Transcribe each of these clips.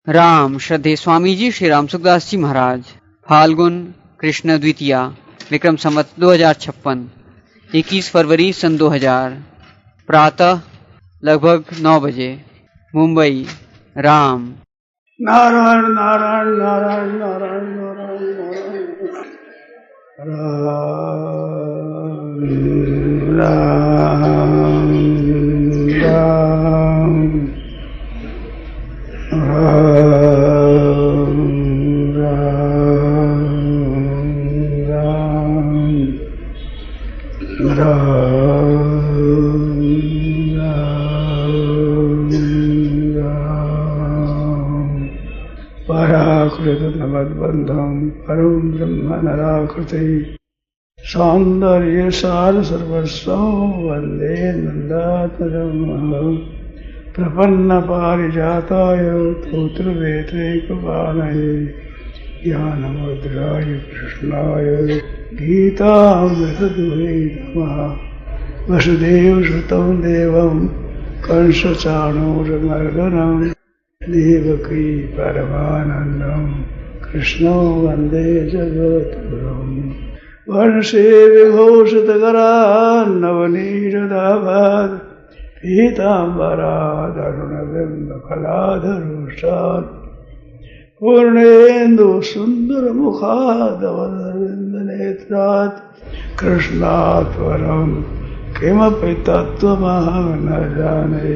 राम श्रद्धेय स्वामी जी श्री राम सुखदास जी महाराज। फाल्गुन कृष्ण द्वितीया, विक्रम संवत 2056, 21 फरवरी सन 2000, प्रातः लगभग 9 बजे, मुंबई। राम नारायण नारायण नारायण नारायण नारायण नारायण राम राम राम राम राम पराकृत नमद्बन्धं परं ब्रह्म नराकृते सौन्दर्य सार सर्वस्वं वन्दे नन्दात्मजं प्रपन्न पारिजाताय तोत्रवेत्रैकपाणये ज्ञानमुद्राय कृष्णाय गीतामृतदुहे नमः। वसुदेवसुतं देवं कंसचाणूरमर्दनं देवकी परमानन्दं कृष्णो वन्दे जगद्गुरुं। वर्षे विभूषितकरान्नवनीरदाभात् पीताम्बरादरुणबिम्बफलाधरुष्टात् पूर्णेन्दुसुन्दरमुखादवरविन्दनेत्रात् कृष्णात् परं किमपि तत्त्वमहं न जाने।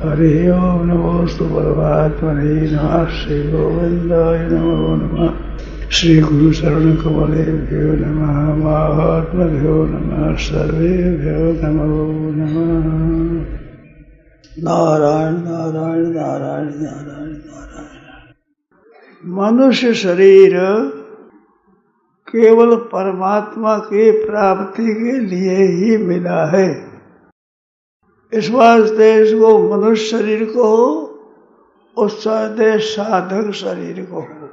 हरि ओं नमोस्तु परमात्मने नमः। श्री गोविन्दाय नमो नमः। श्री गुरु चरण कमलेभ्यो नमः। महात्मभ्यो नमः। सर्वेभ्यो नमो नमः। नारायण नारायण नारायण नारायण नारायण। मनुष्य शरीर केवल परमात्मा की प्राप्ति के लिए ही मिला है। इस वास्ते इसको मनुष्य शरीर को हो और चाहे साधक शरीर को हो।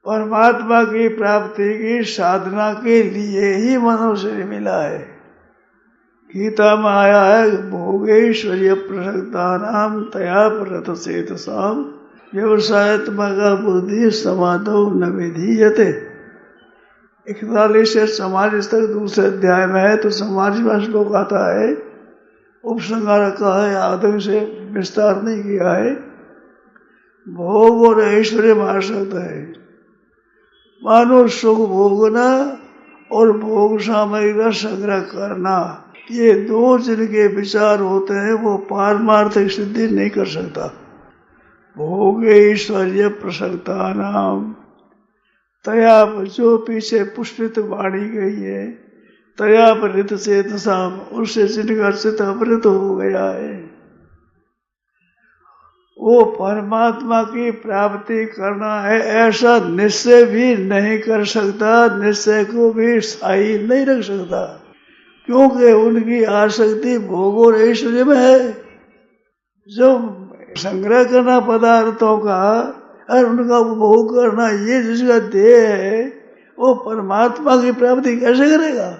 परमात्मा की प्राप्ति की साधना के लिए ही मनुष्य शरीर मिला है। गीता में आया है, भोगेश्वर्य प्रसक्तानां तया प्रतचेतसां व्यवसायत्मका बुद्धि समाधौ न विधीयते। 41 से 44 तक दूसरे अध्याय में है। तो 44वां श्लोक आता है, उपसंहार रखा है, आदम से विस्तार नहीं किया है। भोग और ऐश्वर्य में आसक्त है। मानो सुख भोगना और भोग सामग्री का संग्रह करना, ये दो जिनके विचार होते हैं वो पारमार्थिक सिद्धि नहीं कर सकता। भोग ऐश्वर्य प्रसक्तानां तया, जो पीछे पुष्पित वाणी गई है, तया परित चेतसाम, उससे जिनका चित्त अवृत हो गया है, वो परमात्मा की प्राप्ति करना है ऐसा निश्चय भी नहीं कर सकता। निश्चय को भी स्थायी नहीं रख सकता, क्योंकि उनकी आसक्ति भोग और ऐश्वर्य में है। जो संग्रह करना पदार्थों का और उनका उपभोग करना, ये जिसका देह है, वो परमात्मा की प्राप्ति कैसे करेगा?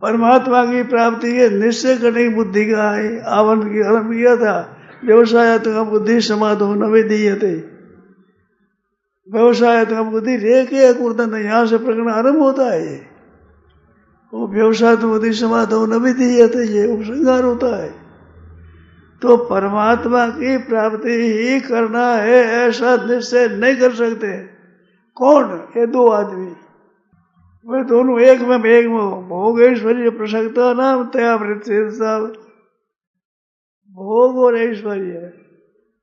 परमात्मा की प्राप्ति के निश्चय करने की बुद्धि का है। आवन की आरंभ किया था, व्यवसायत्मका बुद्धि समाधो न विधीयते। व्यवसायत्मका बुद्धि रेखे अकुर्दन, यहाँ से प्रकरण आरंभ होता है। वो व्यवसायत्मक बुद्धि समाधो न विधीयते, ये उपसंहार होता है। तो परमात्मा की प्राप्ति ही करना है ऐसा निश्चय नहीं कर सकते। कौन? ये दो आदमी, वे दोनों एक में भोग ऐश्वर्य प्रसक्तानां तया प्रतचेतसा। भोग और ऐश्वर्य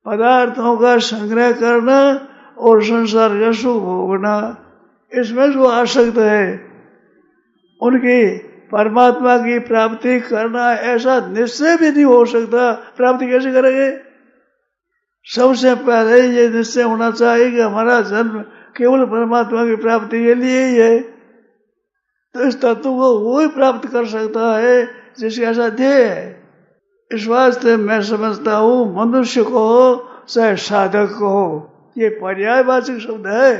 पदार्थों का संग्रह करना और संसार का सुख भोगना, इसमें जो आसक्त है उनकी परमात्मा की प्राप्ति करना ऐसा निश्चय भी नहीं हो सकता। प्राप्ति कैसे करेंगे? सबसे पहले ये निश्चय होना चाहिए कि हमारा जन्म केवल परमात्मा की प्राप्ति के लिए ही है। तो इस तत्व को वो ही प्राप्त कर सकता है जिसका ऐसा ध्येय है। इस वास्ते मैं समझता हूँ मनुष्य को हो चाहे साधक को हो, ये पर्यायवाचक शब्द है,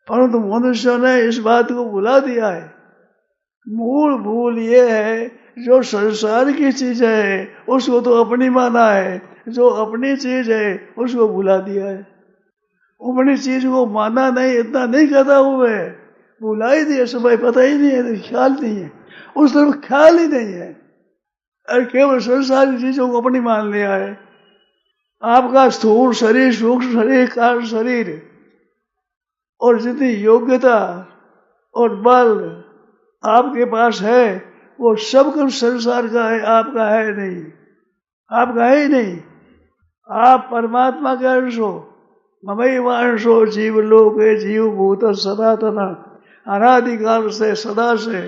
परंतु मनुष्यों ने इस बात को भुला दिया है। मूल भूल ये है जो संसार की चीज है उसको तो अपनी माना है, जो अपनी चीज है उसको भुला दिया है। अपनी चीज को माना नहीं, इतना नहीं कहता हुए भुला ही दिया, सुबह पता ही नहीं है, ख्याल नहीं है, उस तरफ ख्याल ही नहीं है, और केवल संसार की चीजों को अपनी मान लिया है। आपका स्थूल शरीर, सूक्ष्म शरीर, कारण शरीर और जितनी योग्यता और बल आपके पास है वो सब कुछ संसार का है, आपका है नहीं, आपका है ही नहीं। आप परमात्मा के अंश हो, ममैव अंशो जीव लोके जीव भूत सनातन, अनादिकाल से सदा से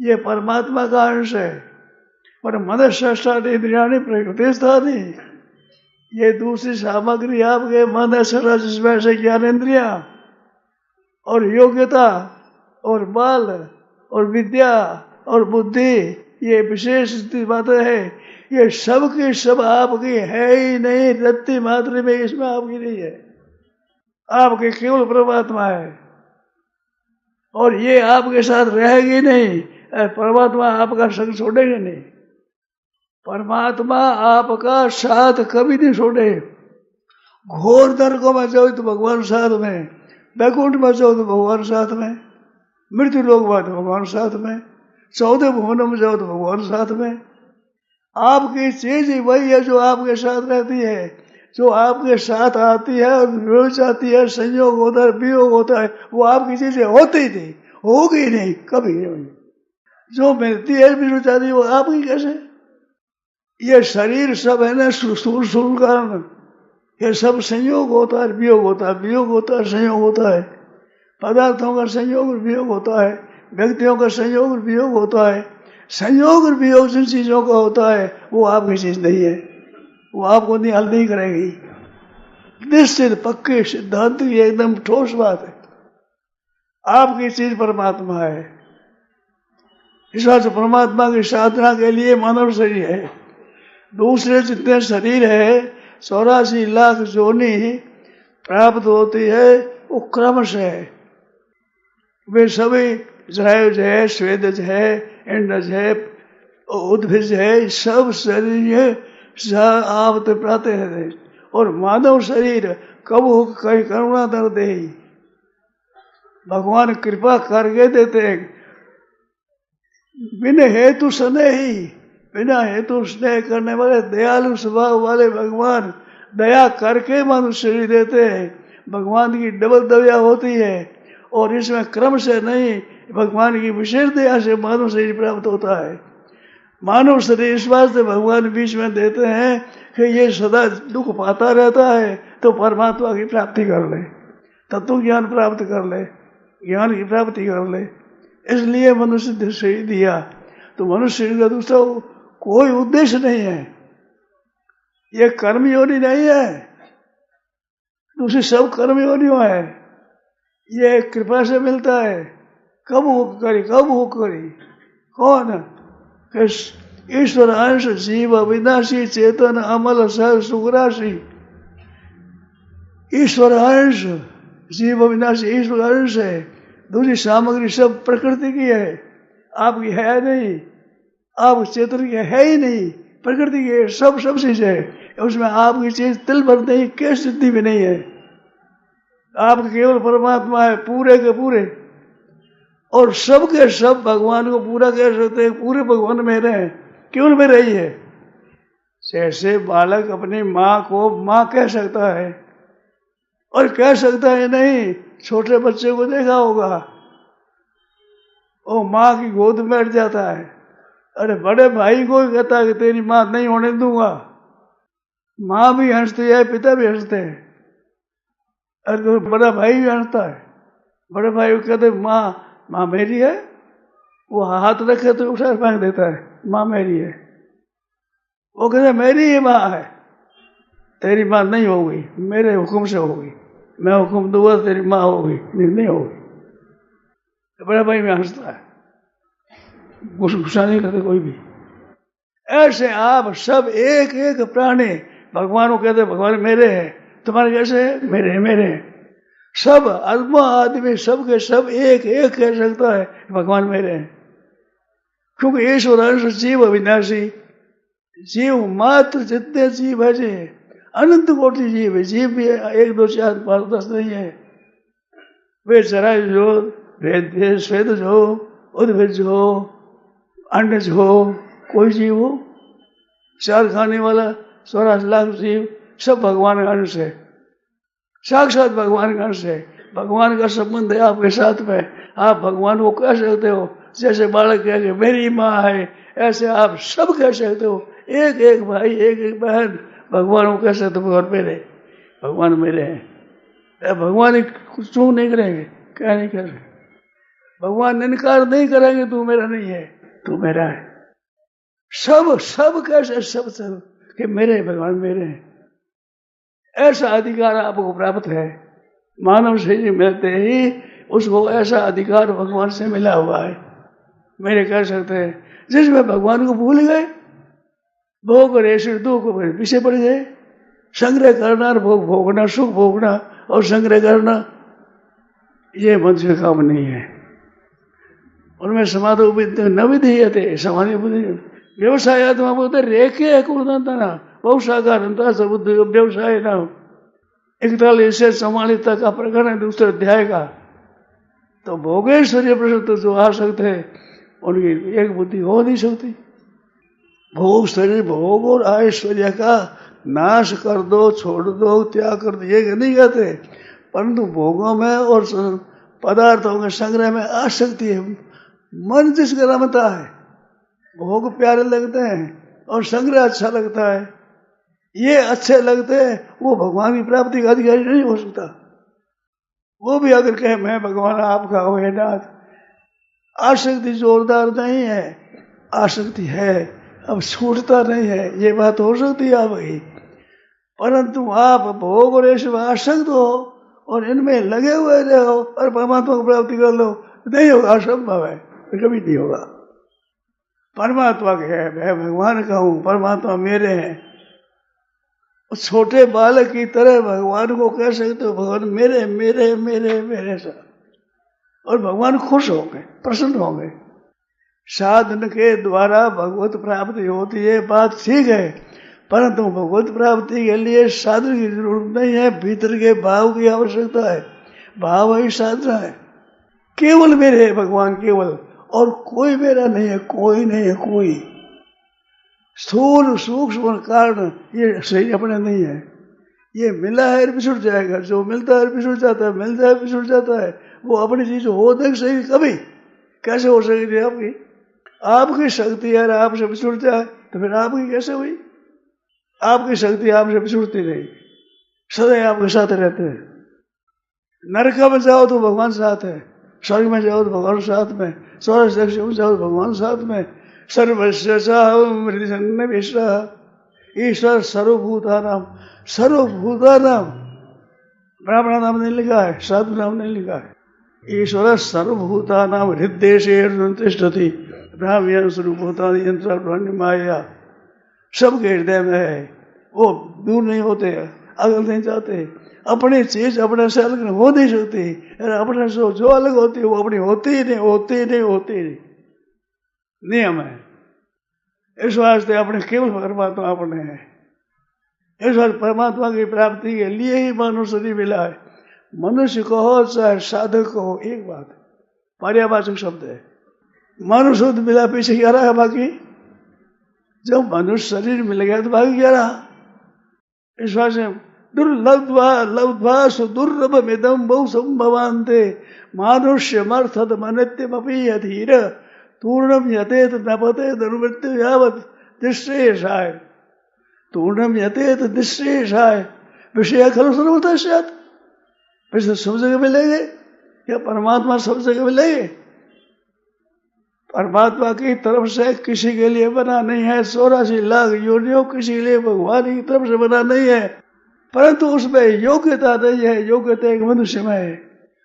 ये परमात्मा का अंश है। पर मनश्रेष्ठ इंद्रियाणि प्रकृति स्थानी, ये दूसरी सामग्री आपके मन है, जिसमें से ज्ञान इंद्रिया और योग्यता और बल और विद्या और बुद्धि, ये विशेष बातें है, ये सब की सब आपकी है ही नहीं, रत्ती मात्र में इसमें आपकी नहीं है, आपके केवल परमात्मा है। और ये आपके साथ रहेगी नहीं, परमात्मा आपका संग छोड़ेगा नहीं, परमात्मा आपका साथ कभी नहीं छोड़े। घोर नरकों में जाओ तो भगवान साथ में, बैकुंठ में जाओ तो भगवान साथ में, मृत्यु लोक में तो भगवान साथ में, 14 भुवनों में जाओ तो भगवान साथ में। आपकी चीज ही वही है जो आपके साथ रहती है, जो आपके साथ आती है और मिल जाती है, संयोग होता है, वियोग होता है, वो आपकी चीजें होती ही नहीं, होगी नहीं, कभी नहीं। जो मिलती है मिल जाती है वो आपकी कैसे? ये शरीर सब है ना, स्थूल कारण, ये सब संयोग होता है, वियोग होता है, वियोग होता है, संयोग होता है, पदार्थों का संयोग और वियोग होता है, व्यक्तियों का संयोग और वियोग होता है। संयोग और वियोग जिन चीजों का होता है वो आपकी चीज नहीं है, वो आपको हल नहीं करेगी। निश्चित पक्के सिद्धांत की एकदम ठोस बात है, आपकी चीज परमात्मा है। इस बात से परमात्मा की साधना के लिए मानव शरीर है। दूसरे जितने शरीर है 84 लाख जोनी प्राप्त होती है, वो क्रमश है, वे सभी जरायुज है, स्वेदज है, इंडज है, उद्भिज है, सब शरीर आप तो प्राप्त है। और मानव शरीर कब हो कहीं करुणा दर दे, भगवान कृपा करके देते, बिना हेतु स्नेह ही, बिना हेतु स्नेह करने वाले दयालु स्वभाव वाले भगवान दया करके मनुष्य शरीर देते हैं। भगवान की डबल दया होती है, और इसमें क्रम से नहीं, भगवान की विशेष दया से मानव शरीर प्राप्त होता है। मानव शरीर इस बात से भगवान बीच में देते हैं कि ये सदा दुख पाता रहता है, तो परमात्मा की प्राप्ति कर ले, तत्व ज्ञान प्राप्त कर ले, ज्ञान की प्राप्ति कर ले, इसलिए मनुष्य शरीर दिया। तो मनुष्य शरीर का दूसरा कोई उद्देश्य नहीं है, ये कर्म योनि नहीं है, दूसरी सब कर्म योनियों है, ये कृपा से मिलता है। कब हो करी, कब हो करी, कौन? ईश्वर अंश जीव अविनाशी चेतन अमल सह सुखराशि। ईश्वर अंश जीव अविनाशी, ईश्वर अंश है, दूसरी सामग्री सब प्रकृति की है, आपकी है नहीं, आप चेतन की है ही नहीं, प्रकृति की है, सब चीज है, उसमें आपकी चीज तिल भर नहीं, के सिद्धि भी नहीं है। आप केवल परमात्मा है, पूरे के पूरे, और सब के सब भगवान को पूरा कह सकते हैं, पूरे भगवान मेरे हैं, केवल मेरे ही है। जैसे बालक अपनी माँ को माँ कह सकता है, और कह सकता है नहीं, छोटे बच्चे को देखा होगा, वो माँ की गोद में बैठ जाता है, अरे बड़े भाई को ही कहता है कि तेरी माँ नहीं होने दूंगा। माँ भी हंसती है, पिता भी हंसते हैं, अरे तो बड़ा भाई भी हंसता है, बड़े भाई को कहते माँ माँ मेरी है, वो हाथ रखे तो उठा फेंक देता है, माँ मेरी है, वो कहते मेरी ही माँ है, तेरी माँ नहीं होगी, मेरे हुक्म से होगी, मैं हुक्म दूंगा तेरी माँ होगी, नहीं होगी। तो बड़ा भाई में हंसता है, गुस्सा नहीं करते कोई भी। ऐसे आप सब एक एक प्राणी भगवान को कहते भगवान मेरे हैं, तुम्हारे कैसे है? मेरे मेरे सब आत्मा आदमी सब के सब एक एक कह सकता है भगवान मेरे हैं। क्योंकि ईश्वर अंश जीव अविनाशी, जीव मात्र जितने जीव है जी अनंत कोटि जीव है। जीव भी 1 2 4 5 10 नहीं है। वे चराई जो, वेद श्वेत जो, उद्भिज हो, अंडज हो, कोई जीव हो, 4 खाने वाला 84 लाख जीव, सब भगवान का अंश है, साक्षात भगवान का अंश है। भगवान का संबंध है आपके साथ में। आप भगवान को कह सकते हो, जैसे बालक कह मेरी माँ है, ऐसे आप सब कह सकते हो। एक एक भाई, एक एक बहन भगवान को कह सकते हो भगवान मेरे हैं। भगवान कुछ चूक नहीं करेंगे, क्या नहीं कर रहे। भगवान इनकार नहीं करेंगे तू मेरा नहीं है, तू मेरा है। सब कैसे सब कि मेरे भगवान मेरे हैं, ऐसा अधिकार आपको प्राप्त है। मानव शरीर मिलते ही उसको ऐसा अधिकार भगवान से मिला हुआ है। मेरे कह सकते हैं जिसमें भगवान को भूल गए, भोग और ऐसे दुख पीछे पड़ गए। संग्रह करना और भोग भोगना, सुख भोगना और संग्रह करना, ये मनुष्य का काम नहीं है। उनमें समाधि न विधीयते, समाधि व्यवसाय आत्मा बोलते रेखे है कुलना बहुत साकार सब व्यवसाय ना 41 से 44 तक का प्रकरण है, दूसरे अध्याय का। तो भोगेश्वर्य प्रसन्न जो आ सकते हैं उनकी एक बुद्धि हो नहीं सकती। भोग शरीर भोग और ऐश्वर्य का नाश कर दो, छोड़ दो, त्याग कर दो, ये नहीं कहते। परंतु भोगों में और पदार्थों के संग्रह में आसक्ति है। मन जिसका रमता है, भोग प्यारे लगते हैं और संग्रह अच्छा लगता है, ये अच्छे लगते हैं, वो भगवान की प्राप्ति का अधिकारी नहीं हो सकता। वो भी अगर कहे मैं भगवान आपका हो नाथ, आसक्ति जोरदार नहीं है, आसक्ति है, अब छूटता नहीं है, ये बात हो सकती है आपकी। परंतु आप भोग और ऐसे आसक्त हो और इनमें लगे हुए रहो और परमात्मा को प्राप्ति कर लो, नहीं होगा, असंभव है, कभी नहीं होगा। परमात्मा के है, मैं भगवान का हूं, परमात्मा मेरे हैं। छोटे बालक की तरह भगवान को कह सकते हो भगवान मेरे मेरे मेरे मेरे सा, और भगवान खुश होंगे, प्रसन्न होंगे। साधन के द्वारा भगवत प्राप्ति होती है, बात ठीक है, परंतु भगवत प्राप्ति के लिए साधन की जरूरत नहीं है, भीतर के भाव की आवश्यकता है। भाव ही साधना है। केवल मेरे है भगवान, केवल, और कोई मेरा नहीं है, कोई नहीं है, कोई। स्थूल सूक्ष्म कारण ये सही अपने नहीं है। ये मिला है पिछड़ जाएगा, जो मिलता है पिछड़ जाता है, मिलता है पिछड़ जाता है। वो अपनी चीज हो देख सही, कभी कैसे हो सकेगी आपकी? आपकी शक्ति यार आपसे पिछड़ जाए तो फिर आपकी कैसे हुई? आपकी शक्ति आपसे पिछड़ती नहीं, सदैव आपके साथ रहते हैं। नरक में जाओ तो भगवान साथ है, स्वर्ग में जाओ तो भगवान साथ में, स्वर्ग में जाओ तो भगवान साथ में। सर्वस्य ईश्वर सर्वभूतानाम, सर्वभूतानाम ब्राह्मण नाम नहीं लिखा है, साधु नाम नहीं लिखा है। ईश्वर सर्वभूतानाम हृदय तिष्ठति ब्राह्मण सर्वभूतानि यंत्र माया, सबके हृदय में है। वो दूर नहीं होते, अगल नहीं जाते। अपनी चीज अपने से अलग हो नहीं सकती, अपने से जो अलग होती है वो अपनी होती ही नहीं, होती ही नहीं, होती ही नहीं। नियम है। इस वास्ते अपने केवल परमात्मा अपने हैं। इस वास्ते परमात्मा की प्राप्ति के लिए ही मानव शरीर मिला है। मनुष्य को हो चाहे साधक को हो, एक बात है, पर्यावाचक शब्द है। मानव शब्द मिला, पीछे क्या रहा है बाकी? जब मनुष्य शरीर मिल गया तो बाकी क्या रहा? इस वास्ते दुर्लभा सुदुर्लभ मिदम बहु संभवान्ते मानुष्य मर्थद मनित्यमपि अधीर तूर्णम यतेत नपतेत अनुमृत्यु यावत निश्रेषाय। तूर्णम यतेत निश्रेषाय विषय खलु सर्वतस्यात्। विषय सब जगह मिलेंगे या परमात्मा सब जगह मिलेंगे? परमात्मा की तरफ से किसी के लिए बना नहीं है। 84 लाख योनियों किसी के लिए भगवान की तरफ से बना नहीं है, परंतु उसमें योग्यता नहीं है। योग्यता एक मनुष्य में है,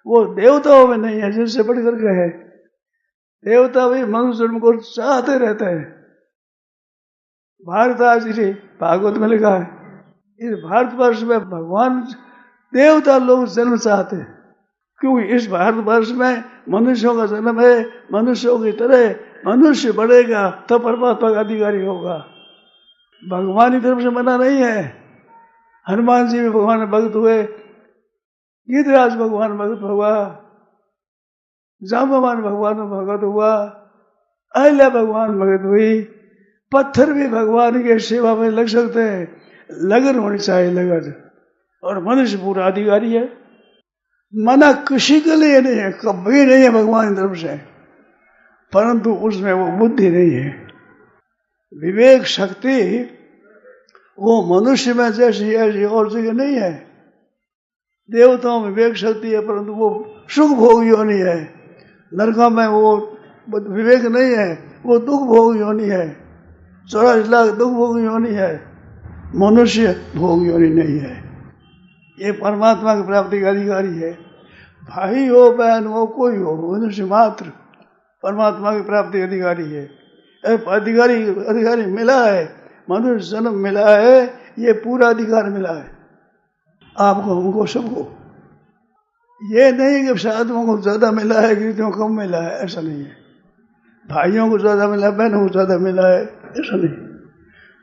वो देवताओं में नहीं है, जिनसे बढ़कर के है। देवता भी मनुष्य जन्म को चाहते रहते हैं। भारत जी भागवत में लिखा है, इस भारतवर्ष में भगवान देवता लोग जन्म चाहते हैं, क्योंकि इस भारतवर्ष में मनुष्यों का जन्म है। मनुष्यों की तरह मनुष्य बढ़ेगा तब परमात्मा का अधिकारी होगा। भगवान की तरफ से मना नहीं है। हनुमान जी भी भगवान भक्त हुए, गीतराज भगवान भक्त हुआ, जाम्बवान भगवान भगत हुआ, अहिल्या भगवान भगत हुई। पत्थर भी भगवान के सेवा में लग सकते हैं, लगन होनी चाहिए, लगन। और मनुष्य पूरा अधिकारी है। मना किसी के लिए नहीं है, कभी नहीं है भगवान की तरफ से, परंतु उसमें वो बुद्धि नहीं है, विवेक शक्ति वो मनुष्य में जैसी ऐसी और जगह नहीं है। देवताओं में विवेक शक्ति है, परंतु वो सुख भोग योनि है। नरकों में वो विवेक नहीं है, वो दुख भोग योनि है। 84 लाख दुख भोग योनि है, मनुष्य भोग योनि नहीं है। ये परमात्मा की प्राप्ति का अधिकारी है। भाई हो बहन हो कोई हो, मनुष्य मात्र परमात्मा की प्राप्ति अधिकारी है। अधिकारी मिला है, मनुष्य जन्म मिला है, ये पूरा अधिकार मिला है आपको, हमको, सबको। ये नहीं कि साधुओं को ज्यादा मिला है, गिरतियों को कम मिला है, ऐसा नहीं है। भाइयों को ज्यादा मिला, बहनों को ज्यादा मिला है, ऐसा नहीं।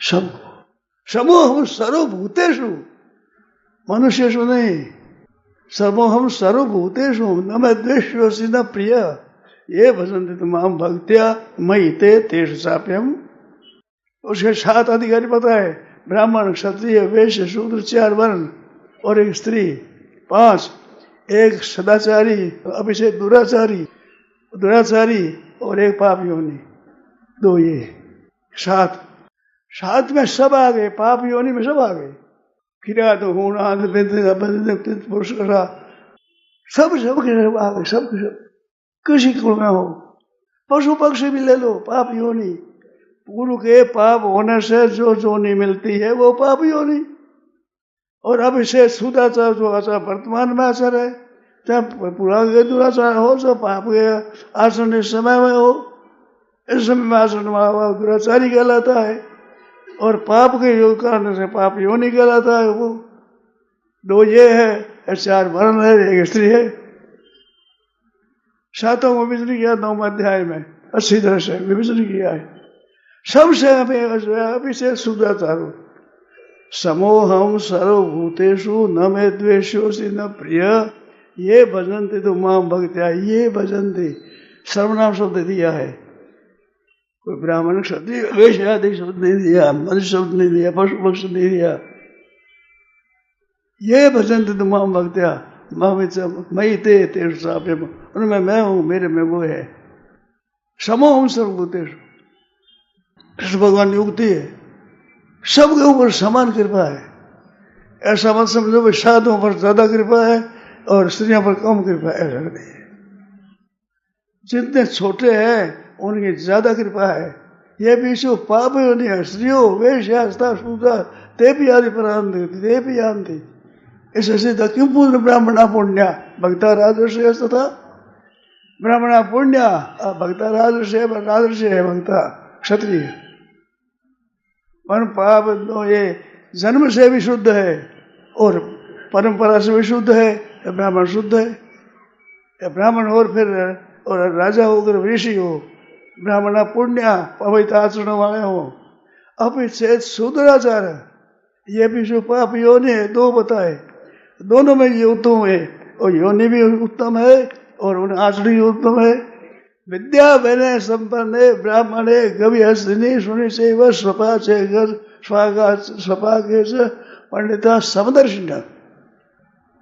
सबको समूह सर्वभूतेषु, मनुष्येषु नहीं, समूहम सर्वभूतेषु न मैं द्वेष्योऽसि न प्रिय ये भजन्ते तो माम भक्त्या मयि ते तेषु चाप्यहम्। उसके 7 अधिकारी पता है, ब्राह्मण, क्षत्रिय, वैश्य, शूद्र, 4 वर्ण और 1 स्त्री, 5, 1 सदाचारी, अभिषेक दुराचारी और 1 पाप योनि, 2 ये 7 में सब आ गए, पाप योनि में सब आ गए। किरात होना पुरुष करा, सब आ गए, सब किसी कुल में हो। पशु पक्षी भी ले लो, पाप योनि। पूर्व के पाप होने से जो योनि मिलती है वो पाप योनि। और अब इसे सुदाचार जो आचार वर्तमान में आचार है, चाहे पूरा के दुराचार हो, चाहे पाप के आचरण इस समय में हो, इस समय में आचरण दुराचारी कहलाता है। और पाप के योग कारण से पाप योनि कहलाता है। वो 2 ये है, 4 वर्ण है, 1 स्त्री है। 7 को विभजन किया 9 अध्याय में, अच्छी तरह से विभजन किया है। सबसे अभिषेक शुद्धाचारो समोहम सर्वभूतेषु न मे द्वेष्योऽसि न प्रिय ये भजन्ते तो माम भक्त्या ये भजन्ते। सर्वनाम शब्द दिया है, कोई ब्राह्मण क्षत्रिय वैश्य आदि शब्द नहीं दिया, मनुष्य शब्द नहीं दिया, पशु पक्षी नहीं दिया। ये भजन्ते तो माम भक्त्या मयि ते तेषु चाप्यहम्, उनमें मैं हूं, मेरे में वो है। समोहम सर्वभूतेषु, कृष्ण भगवान की उक्ति है, सबके ऊपर समान कृपा है। ऐसा मत समझो कि साधुओं पर ज्यादा कृपा है और स्त्रियों पर कम कृपा है, ऐसा नहीं है। जितने छोटे हैं उनकी ज्यादा कृपा है। ये भी सो पाप नहीं है, स्त्रियों वेश्यास्ता शूद्रा ते भी आदि परांति ते भी जानती। ऐसे सीधा क्यों पूर्ण ब्राह्मणा पुण्या भक्ता राजर्षि तथा ब्राह्मणा पुण्या भक्ता राजर्षि है भक्ता क्षत्रिय। पर पाप ये जन्म से भी शुद्ध है और परंपरा से भी शुद्ध है। ब्राह्मण शुद्ध है, ब्राह्मण और फिर और राजा होकर ऋषि हो, ब्राह्मणा पुण्या पवित्र आचरण वाले हो। अपिच्छेद शूद्राचार ये भी जो पाप योनि है, 2 बताए, दोनों में ये उत्तम है और योनि भी उत्तम है और उन आचरण उत्तम है। विद्या बने संपन्न ब्राह्मणे गवि हस्तिनी सुनि से व स्वपा से स्वपा के पंडिता समदर्शिन।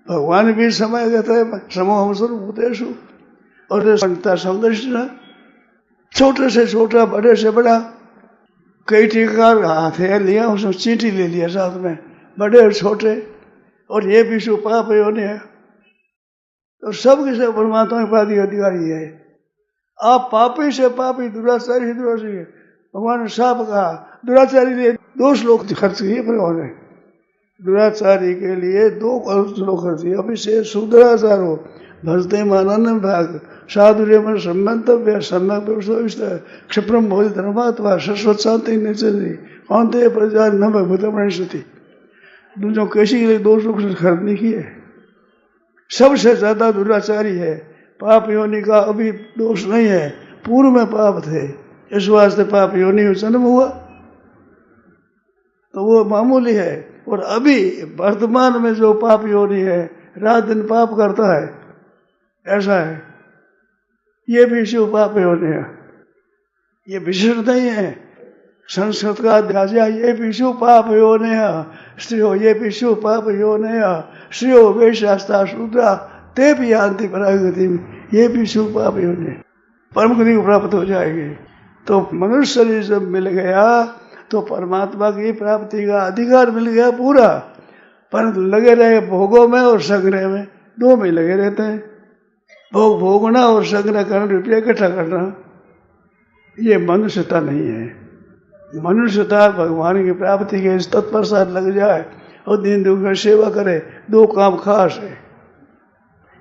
भगवान भी समय कहते हैं समूह सर्वभूतेषु और पंडिता समदर्शिन। छोटे से छोटा, बड़े से बड़ा, कई टीकाकार हाथ है लिया, उसने चींटी ले लिया साथ में, बड़े और छोटे। और ये भी जो पाप योनि है तो सब के सब परमात्मा के अधिकारी है। आप पापी से पापी, दुराचारी से दुराचारी, भगवान ने साफ कहा। दुराचारी लिए 2 श्लोक खर्च किए भगवान ने, दुराचारी के लिए 2 श्लोक खर्च किए। अभिषेक शुद्राचारो भजते मानन भाग साधुर्य मन संबंधव्य सम्यक क्षिप्रम भोज धर्मात्मा शाश्वत शांति निचरी कौनते प्रजा न भगवत प्रणशति। दूसरों कैसी के लिए 2 श्लोक खर्च किए। सबसे ज्यादा दुराचारी है, पाप योनि का अभी दोष नहीं है, पूर्व में पाप थे। इस वास्ते पाप योनि में जन्म हुआ तो वो मामूली है। और अभी वर्तमान में जो पाप योनि है, रात दिन पाप करता है, ऐसा है, ये भी शिव पाप योनि है। ये विशिष्ट नहीं है। संस्कृत का अध्याय ये भी शिव पाप योनि है, श्रेयो ये भी शिव पाप योनि है, श्रेयो वैशास्ता शूद्रा ते भी यान्ति परागति में, ये भी शिव पाप योनि है, परम गति को प्राप्त हो जाएगी। तो मनुष्य शरीर जब मिल गया तो परमात्मा की प्राप्ति का अधिकार मिल गया पूरा। परंतु लगे रहे भोगों में और संग्रह में, दो में लगे रहते हैं। भोग भोगना और संग्रह करना, रुपया इकट्ठा करना, ये मनुष्यता नहीं है। मनुष्यता भगवान की प्राप्ति के इस तत्पर साथ लग जाए और दिन दुख में सेवा करे। दो काम खास है,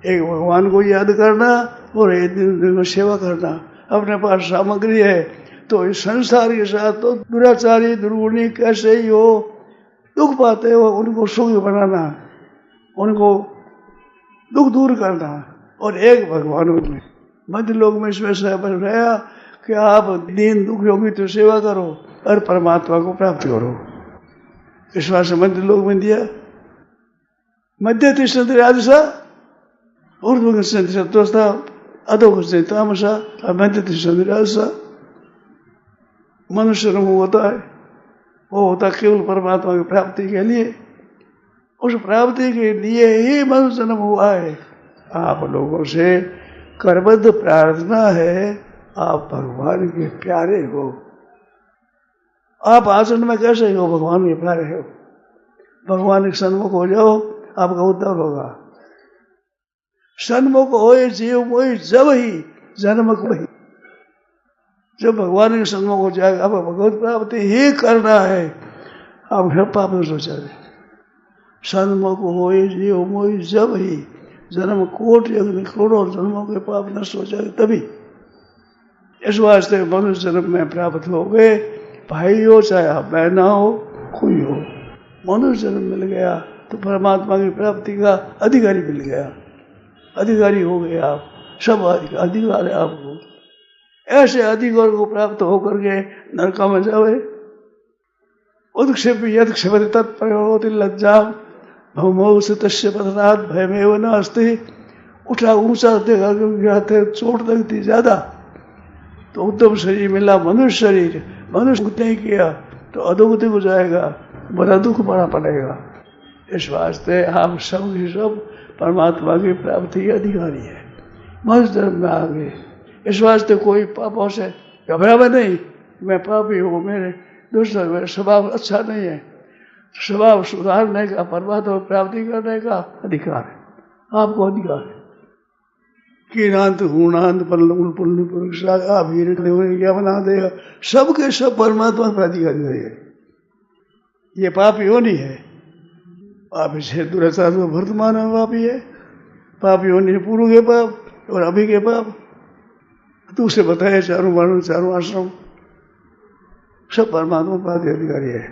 एक भगवान को याद करना और एक दिन दुख में सेवा करना। अपने पास सामग्री है तो इस संसार के साथ तो दुराचारी दुर्गुणी कैसे ही हो, दुख पाते हो, उनको सुखी बनाना, उनको दुख दूर करना। और एक भगवान में मध्य लोक में इसमें बन रहा कि आप दीन दुख योगी तो सेवा करो और परमात्मा को प्राप्त करो। विश्वास से मध्य लोक में दिया। मध्य तिष्ठन्ति राजसा, ऊर्ध्व गच्छन्ति सत्त्वस्ता, अधो गच्छन्ति तामसा, और मध्य तिष्ठन्ति राजसा। मनुष्य जन्म होता है, वो होता केवल परमात्मा की प्राप्ति के लिए। उस प्राप्ति के लिए ही मनुष्य जन्म हुआ है। आप लोगों से करबद्ध प्रार्थना है, आप भगवान के प्यारे हो। आप आचरण में कैसे हो, भगवान के प्यारे हो। भगवान के सन्मुख हो जाओ, आपका उद्धार होगा। सन्मुख होए जीव मोहि जब ही जन्म वही। जब भगवान के सन्मुख हो जाएगा, अब भगवत प्राप्ति ही करना है, आप घर पाप न सोचा। सन्मुख होए जीव मोहि जब ही जन्म कोट यज्ञ करोड़ों जन्मों के पाप नष्ट हो जाए तभी। इस वास्ते मनुष्य जन्म में प्राप्त हो गए, भाई हो चाहे आप बहना हो, कोई हो, मनुष्य जन्म मिल गया तो परमात्मा की प्राप्ति का अधिकारी मिल गया, अधिकारी हो गए आप। सब अधिकार है आपको। ऐसे अधिकार को प्राप्त होकर के नरका में जावे। उदक्षेप यदक्षेप तत्प्रयोति लज्जा भौमो से तस्य पतनात् भयमेव नास्ति। उठा ऊंचा देखा गिराते चोट लगती ज्यादा, तो उत्तम शरीर मिला मनुष्य शरीर, मनुष्य नहीं किया तो अधोगति हो जाएगा, बड़ा दुख बड़ा पड़ेगा। इस वास्ते आप सब की सब परमात्मा की प्राप्ति के अधिकारी है। मनुष्य धर्म में आ गए। इस वास्ते कोई पापों से घबरावे नहीं, मैं पापी हूँ, मेरे दुष्ट मेरा स्वभाव अच्छा नहीं है। स्वभाव सुधारने का, परमात्मा प्राप्ति करने का अधिकार है, आपको अधिकार है। कीनांत गुणांत पुण्य पुरुषा क्या बना देगा, सबके सब परमात्मा का अधिकारी है। ये पाप योनि है। पाप से दुराचार में वर्तमान में पापी है। पाप योनि पूर्व के पाप और अभी के पाप। तो उसे बताया चारों वर्ण चारों आश्रम सब परमात्मा का अधिकारी है।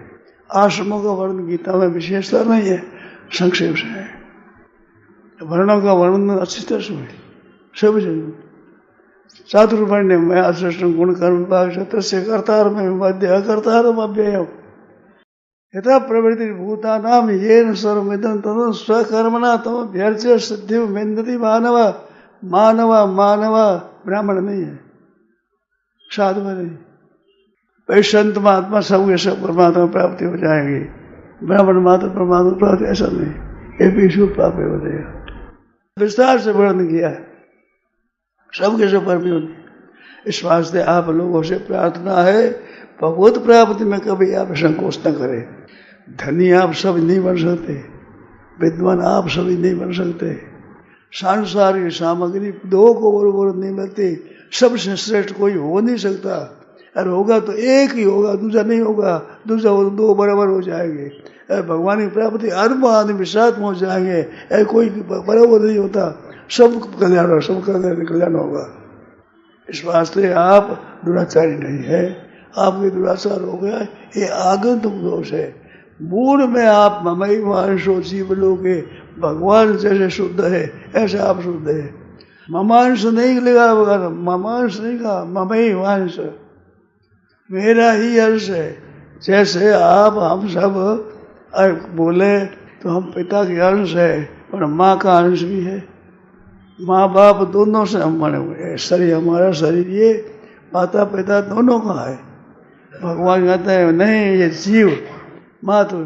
आश्रमों का वर्णन गीता में विशेषता नहीं है, संक्षेप से है। वर्णों का वर्णन अच्छी तरह से है सब जगह। चातुर्वण्य में आश्रष्ट गुण कर्म भाग तस्य कर्तार में मध्य अकर्तार अव्यय यथा प्रवृत्ति भूता नाम येन सर्वमिदं तदं स्वकर्मणा तम व्यर्थ सिद्धि विन्दति मानव। मानव मानव ब्राह्मण नहीं है, साधु नहीं। भाई संत महात्मा सब सब परमात्मा प्राप्ति हो जाएगी। ब्राह्मण मात्र परमात्मा प्राप्ति ऐसा नहीं, ये भी शुभ पाप हो जाएगा। विस्तार से वर्णन किया है सबके सब परम। इस वास्ते आप लोगों से प्रार्थना है, भगवत प्राप्ति में कभी आप संकोच न करें। धनी आप सब नहीं बन सकते, विद्वान आप सभी नहीं बन सकते। सांसारिक सामग्री दो को बराबर नहीं मिलती, सबसे श्रेष्ठ कोई हो नहीं सकता। और होगा तो एक ही होगा, दूसरा नहीं होगा। दूसरा हो तो दो बराबर हो जाएंगे। भगवान की प्राप्ति अरब आदमी साथ हो जाएंगे, कोई बराबर नहीं होता। सब कल्याण, सब कल्याण होगा। इस वास्ते आप दुराचारी नहीं है, आपके दुराचार हो गया, ये आगंतुक दोष है। मूल में आप ममई वांशो जीव लोगे, भगवान जैसे शुद्ध है ऐसे आप शुद्ध है। ममांश नहीं लिखा, ममांश नहीं कहा, ममई वांश। मेरा ही अंश है। जैसे आप हम सब बोले तो हम पिता के अंश है और माँ का अंश भी है। माँ बाप दोनों से हम बने हुए हैं। शरीर हमारा शरीर ये माता पिता दोनों का है। भगवान कहते हैं नहीं, ये जीव मात्र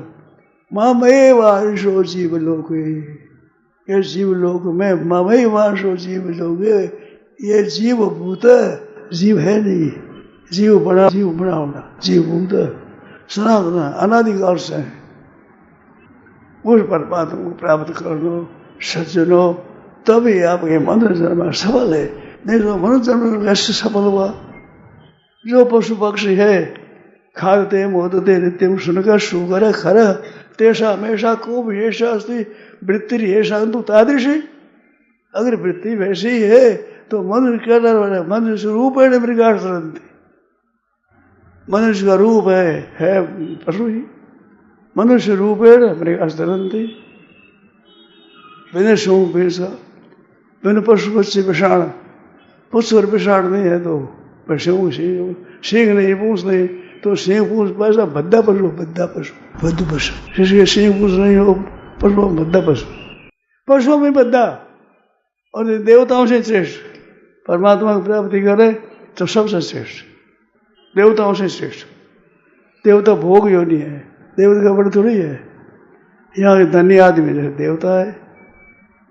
ममये वांशो जीव लोके, ये जीव लोक में ममये वांशो जीव लोके, ये जीव भूत जीव है नहीं। जीव बड़ा होना, जीव भूत सनातन अनादिकाल से है। उस परमात्मा को प्राप्त कर लो सज्जनों, तभी आपके मनुष्य जन्म सफल है। नहीं तो मनुष्य जन्म कैसे सफल हुआ? जो पशु पक्षी है खादते मोदते नित्यम सुनकर सुकर खर तेषा हमेशा को ऐसा अस्ति वृत्ति ऐसा तो तादृशी। अगर वृत्ति वैसी है तो मनुष्य क्या डर? मनुष्य रूप है मृगार सरंती। मनुष्य का रूप है पशु ही। मनुष्य रूप है मृगार सरंती। बिना सूंघ भीसा बिना पशु पक्षी विषाण, पुष्प और विषाण नहीं है तो पशु सिंह नहीं पूछ नहीं तो सिंह पूछ पैसा भद्दा पशु, भद्दा पशु, भद्दू पशु। जिसके सिंह पूछ नहीं हो पशु भद्दा पशु, पशुओं में भद्दा। और देवताओं से श्रेष्ठ परमात्मा की प्राप्ति करे तो सबसे श्रेष्ठ, देवताओं से श्रेष्ठ। देवता भोग योनि है, देवता का बड़ा थोड़ी है। यहाँ के धनी आदमी जैसे देवता है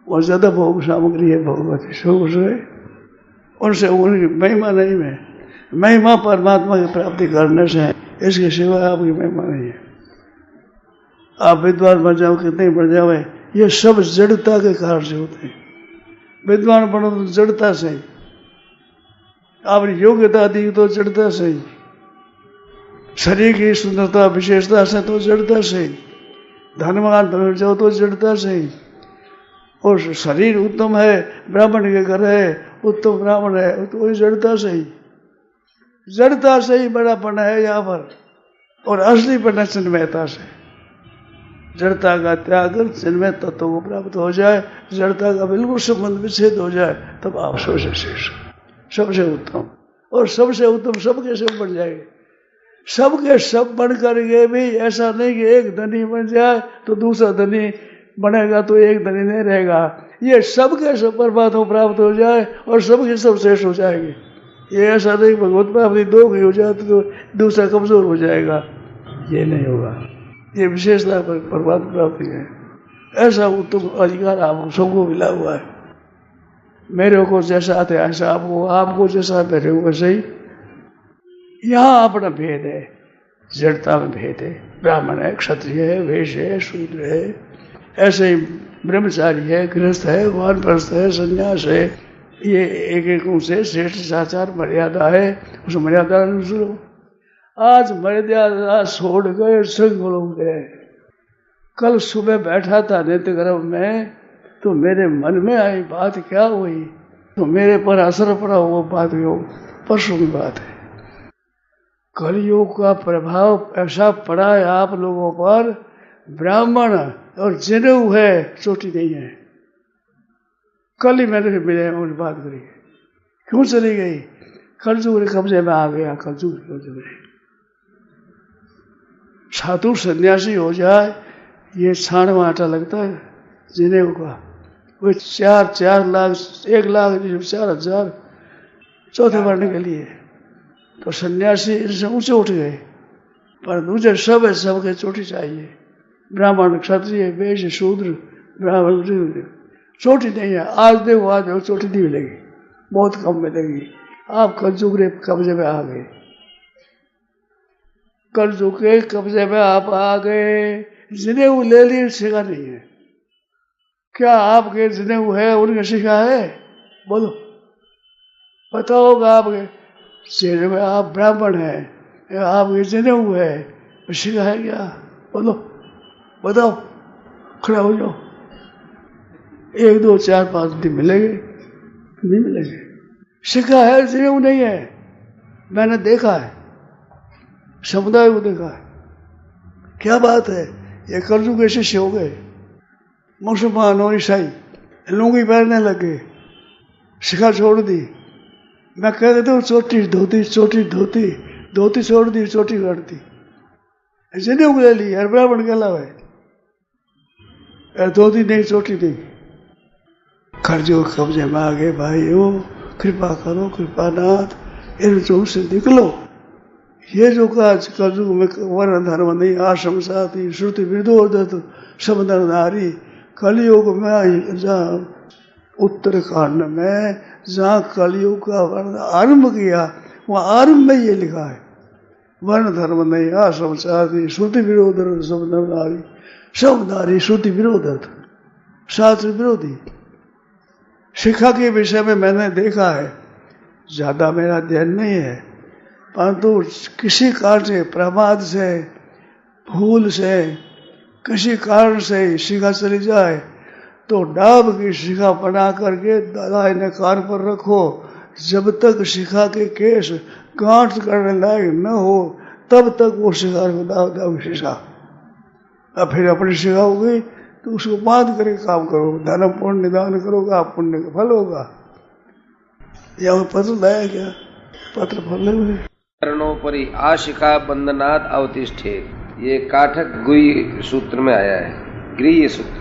और ज्यादा भोग सामग्री है, भोगवती सुख है, उनसे उनकी महिमा नहीं है। महिमा परमात्मा की प्राप्ति करने से है, इसके सिवा आपकी महिमा नहीं है। आप विद्वान बन जाओ, कितने बन जाओ, ये सब जड़ता के कारण से होते हैं। विद्वान बनो तो जड़ता से, आपने योग्यता दी तो जड़ता से, शरीर की सुंदरता विशेषता से तो जड़ता से, धनवान बन जाओ तो जड़ता से। और शरीर उत्तम है, ब्राह्मण के घर है, उत्तम ब्राह्मण है, तो वही जड़ता से ही, जड़ता से ही बड़ापन है यहाँ पर। और असली पना चिन्मयता से, जड़ता का त्याग कर चिन्मय तत्व को प्राप्त हो जाए, जड़ता का बिल्कुल संबंध विच्छेद हो जाए, तब आप सबसे श्रेष्ठ, सबसे उत्तम। और सबसे उत्तम सबके सब बन जाएंगे। सबके सब बन करके भी ऐसा नहीं कि एक धनी बन जाए तो दूसरा धनी बनेगा तो एक धनी नहीं रहेगा। ये सबके सब परमात्मा प्राप्त हो जाए और सबके सब श्रेष्ठ हो जाएंगे। ये ऐसा नहीं भगवत प्राप्ति दो की हो जाती तो दूसरा कमजोर हो जाएगा, ये नहीं होगा। ये विशेषता परमात्मा प्राप्ति है। ऐसा उत्तम अधिकार आप सबको मिला हुआ है। मेरे को जैसा आते ऐसा आपको, आपको जैसा मेरे को वैसे ही। यहाँ अपना भेद है, जड़ता में भेद है। ब्राह्मण है, क्षत्रिय है, वैश्य है, शूद्र है, ऐसे ही ब्रह्मचारी है, गृहस्थ है, वानप्रस्थ है, संन्यास है। ये एक एक से श्रेष्ठ आचार मर्यादा है, उस मर्यादा अनुसार आज मर्यादा छोड़ गए, संग लोग गए। कल सुबह बैठा था नित्य कर्म में तो मेरे मन में आई बात क्या हुई, तो मेरे पर असर पड़ा वो बात, वो परसों की बात है। कलयुग का प्रभाव ऐसा पड़ा है आप लोगों पर, ब्राह्मण और जनेऊ है, चोटी नहीं है। कल ही मैंने मिले उन्हें बात करी, क्यों चली गई? कलयुग के कब्जे में आ गया, कलयुग के कब्जे में। साधु सन्यासी हो जाए ये छानवा आटा लगता है जनेऊ का, वो 4 लाख 1 लाख 4,000 चौथे बढ़ने के लिए। तो सन्यासी इनसे ऊंचे उठ गए, पर दूसरे सब है, सबके चोटी चाहिए। ब्राह्मण, क्षत्रिय, वैश्य, शूद्र, ब्राह्मण चोटी नहीं है। आज देखो, आज देखो चोटी नहीं मिलेगी, बहुत कम मिलेगी। आप कलयुग के कब्जे में आ गए, कलयुग के कब्जे में आप आ गए। जनेऊ ले लिए, सिखा नहीं है। क्या आपके जनेऊ है, उनके सिखा है? बोलो, बताओगा आपके चेहरे में आप ब्राह्मण हैं, आपके जनेऊ है, सिखा है क्या? बोलो, बताओ, खड़ा हो जाओ। 1, 2, 4, 5 दिन मिलेंगे, नहीं मिलेंगे। सिखा है, जनेऊ नहीं है। मैंने देखा है, समुदाय को देखा है। क्या बात है, ये कलयुग के शिष्य हो गए। मुसलमान और ईसाई लुंगी पहनने लगे, शिखा छोड़ दी। मैं कह देता हूँ चोटी धोती, चोटी धोती, धोती छोड़ दी, चोटी काट दी, जनेऊ ले ली, हर ब्राह्मण कहलावे, धोती नहीं, चोटी नहीं। खर्जो कब्जे में आ गए भाइयों, कृपा करो कृपानाथ, इन चोट से निकलो। ये जो काज कलयुग में वर्ण धर्म नहीं, आश्रम साथी, श्रुति विरोधत, सब नर नारी, कलयुग में जहाँ उत्तराखंड में जहाँ कलयुग का वर्ण आरंभ किया, वहाँ आरंभ में ये लिखा है, वर्ण धर्म नहीं, आश्रम साथी, श्रुति विरोधत, सब नर नारी, सब नारी श्रुति विरोधत, शास्त्र विरोधी। शिक्षा के विषय में मैंने देखा है, ज्यादा मेरा अध्ययन नहीं है, परंतु किसी कारण से, प्रमाद से, भूल से, किसी कारण से शिखा चली जाए तो डाब की शिखा बना करके दाहिने कान पर रखो, जब तक शिखा के केस गांठ करने लायक न हो तब तक वो शिखा को दाव शिखा। अब फिर अपनी शिखा हो गई तो उसको बांध करके काम करो, धर्म पुण्य निदान करोगा, पुण्य का फल होगा। यह पत्र लाया क्या, पत्र फल नहीं। चरणोपरि आशिखा बंधनात् अवतिष्ठे, ये काठक गुई सूत्र में आया है, गृह सूत्र।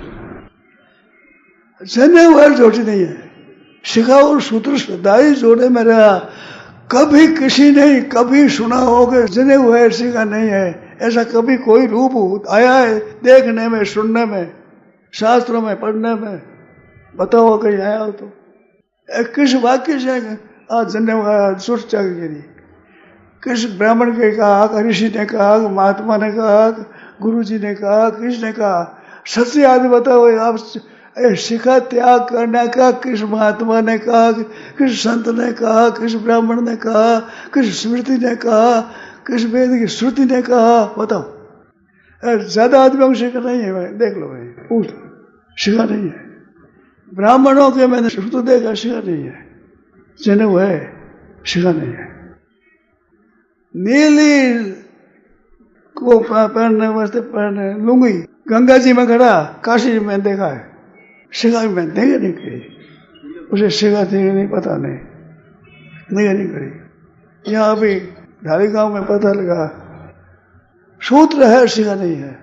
जनेऊ हर जोड़ी नहीं है, शिखा और सूत्र सदाई जोड़े में रहा। कभी किसी ने कभी सुना होगा जनेऊ है शिखा नहीं है, ऐसा कभी कोई रूप आया है देखने में, सुनने में, शास्त्रों में, पढ़ने में? बताओ कहीं आया हो तो। किस वाक्य से आज जनेऊ आया सुरक्षा के लिए? किस ब्राह्मण के कहा, ऋषि ने कहा, महात्मा ने कहा, गुरु जी ने कहा, किसने कहा? सच्ची आदमी बताओ, आप शिखा त्याग करने का किस महात्मा ने कहा, किस संत ने कहा, किस ब्राह्मण ने कहा, किस स्मृति ने कहा, किस वेद की श्रुति ने कहा? बताओ। ज्यादा आदमियों को शिखा नहीं है, भाई देख लो भाई, पूछ, शिखा नहीं है। ब्राह्मणों के मैंने श्रुति देखा, शिखा नहीं है। जनेऊ है, शिखा नहीं है। नीली को पहनने वास्ते पहने लुंगी, गंगा जी में खड़ा, काशी में देखा है, शिखा में देखे नहीं करी, उसे शिखा थी नहीं, पता नहीं, देखे नहीं करी। यहाँ अभी धारी गांव में पता लगा सूत्र है, शिखा नहीं है।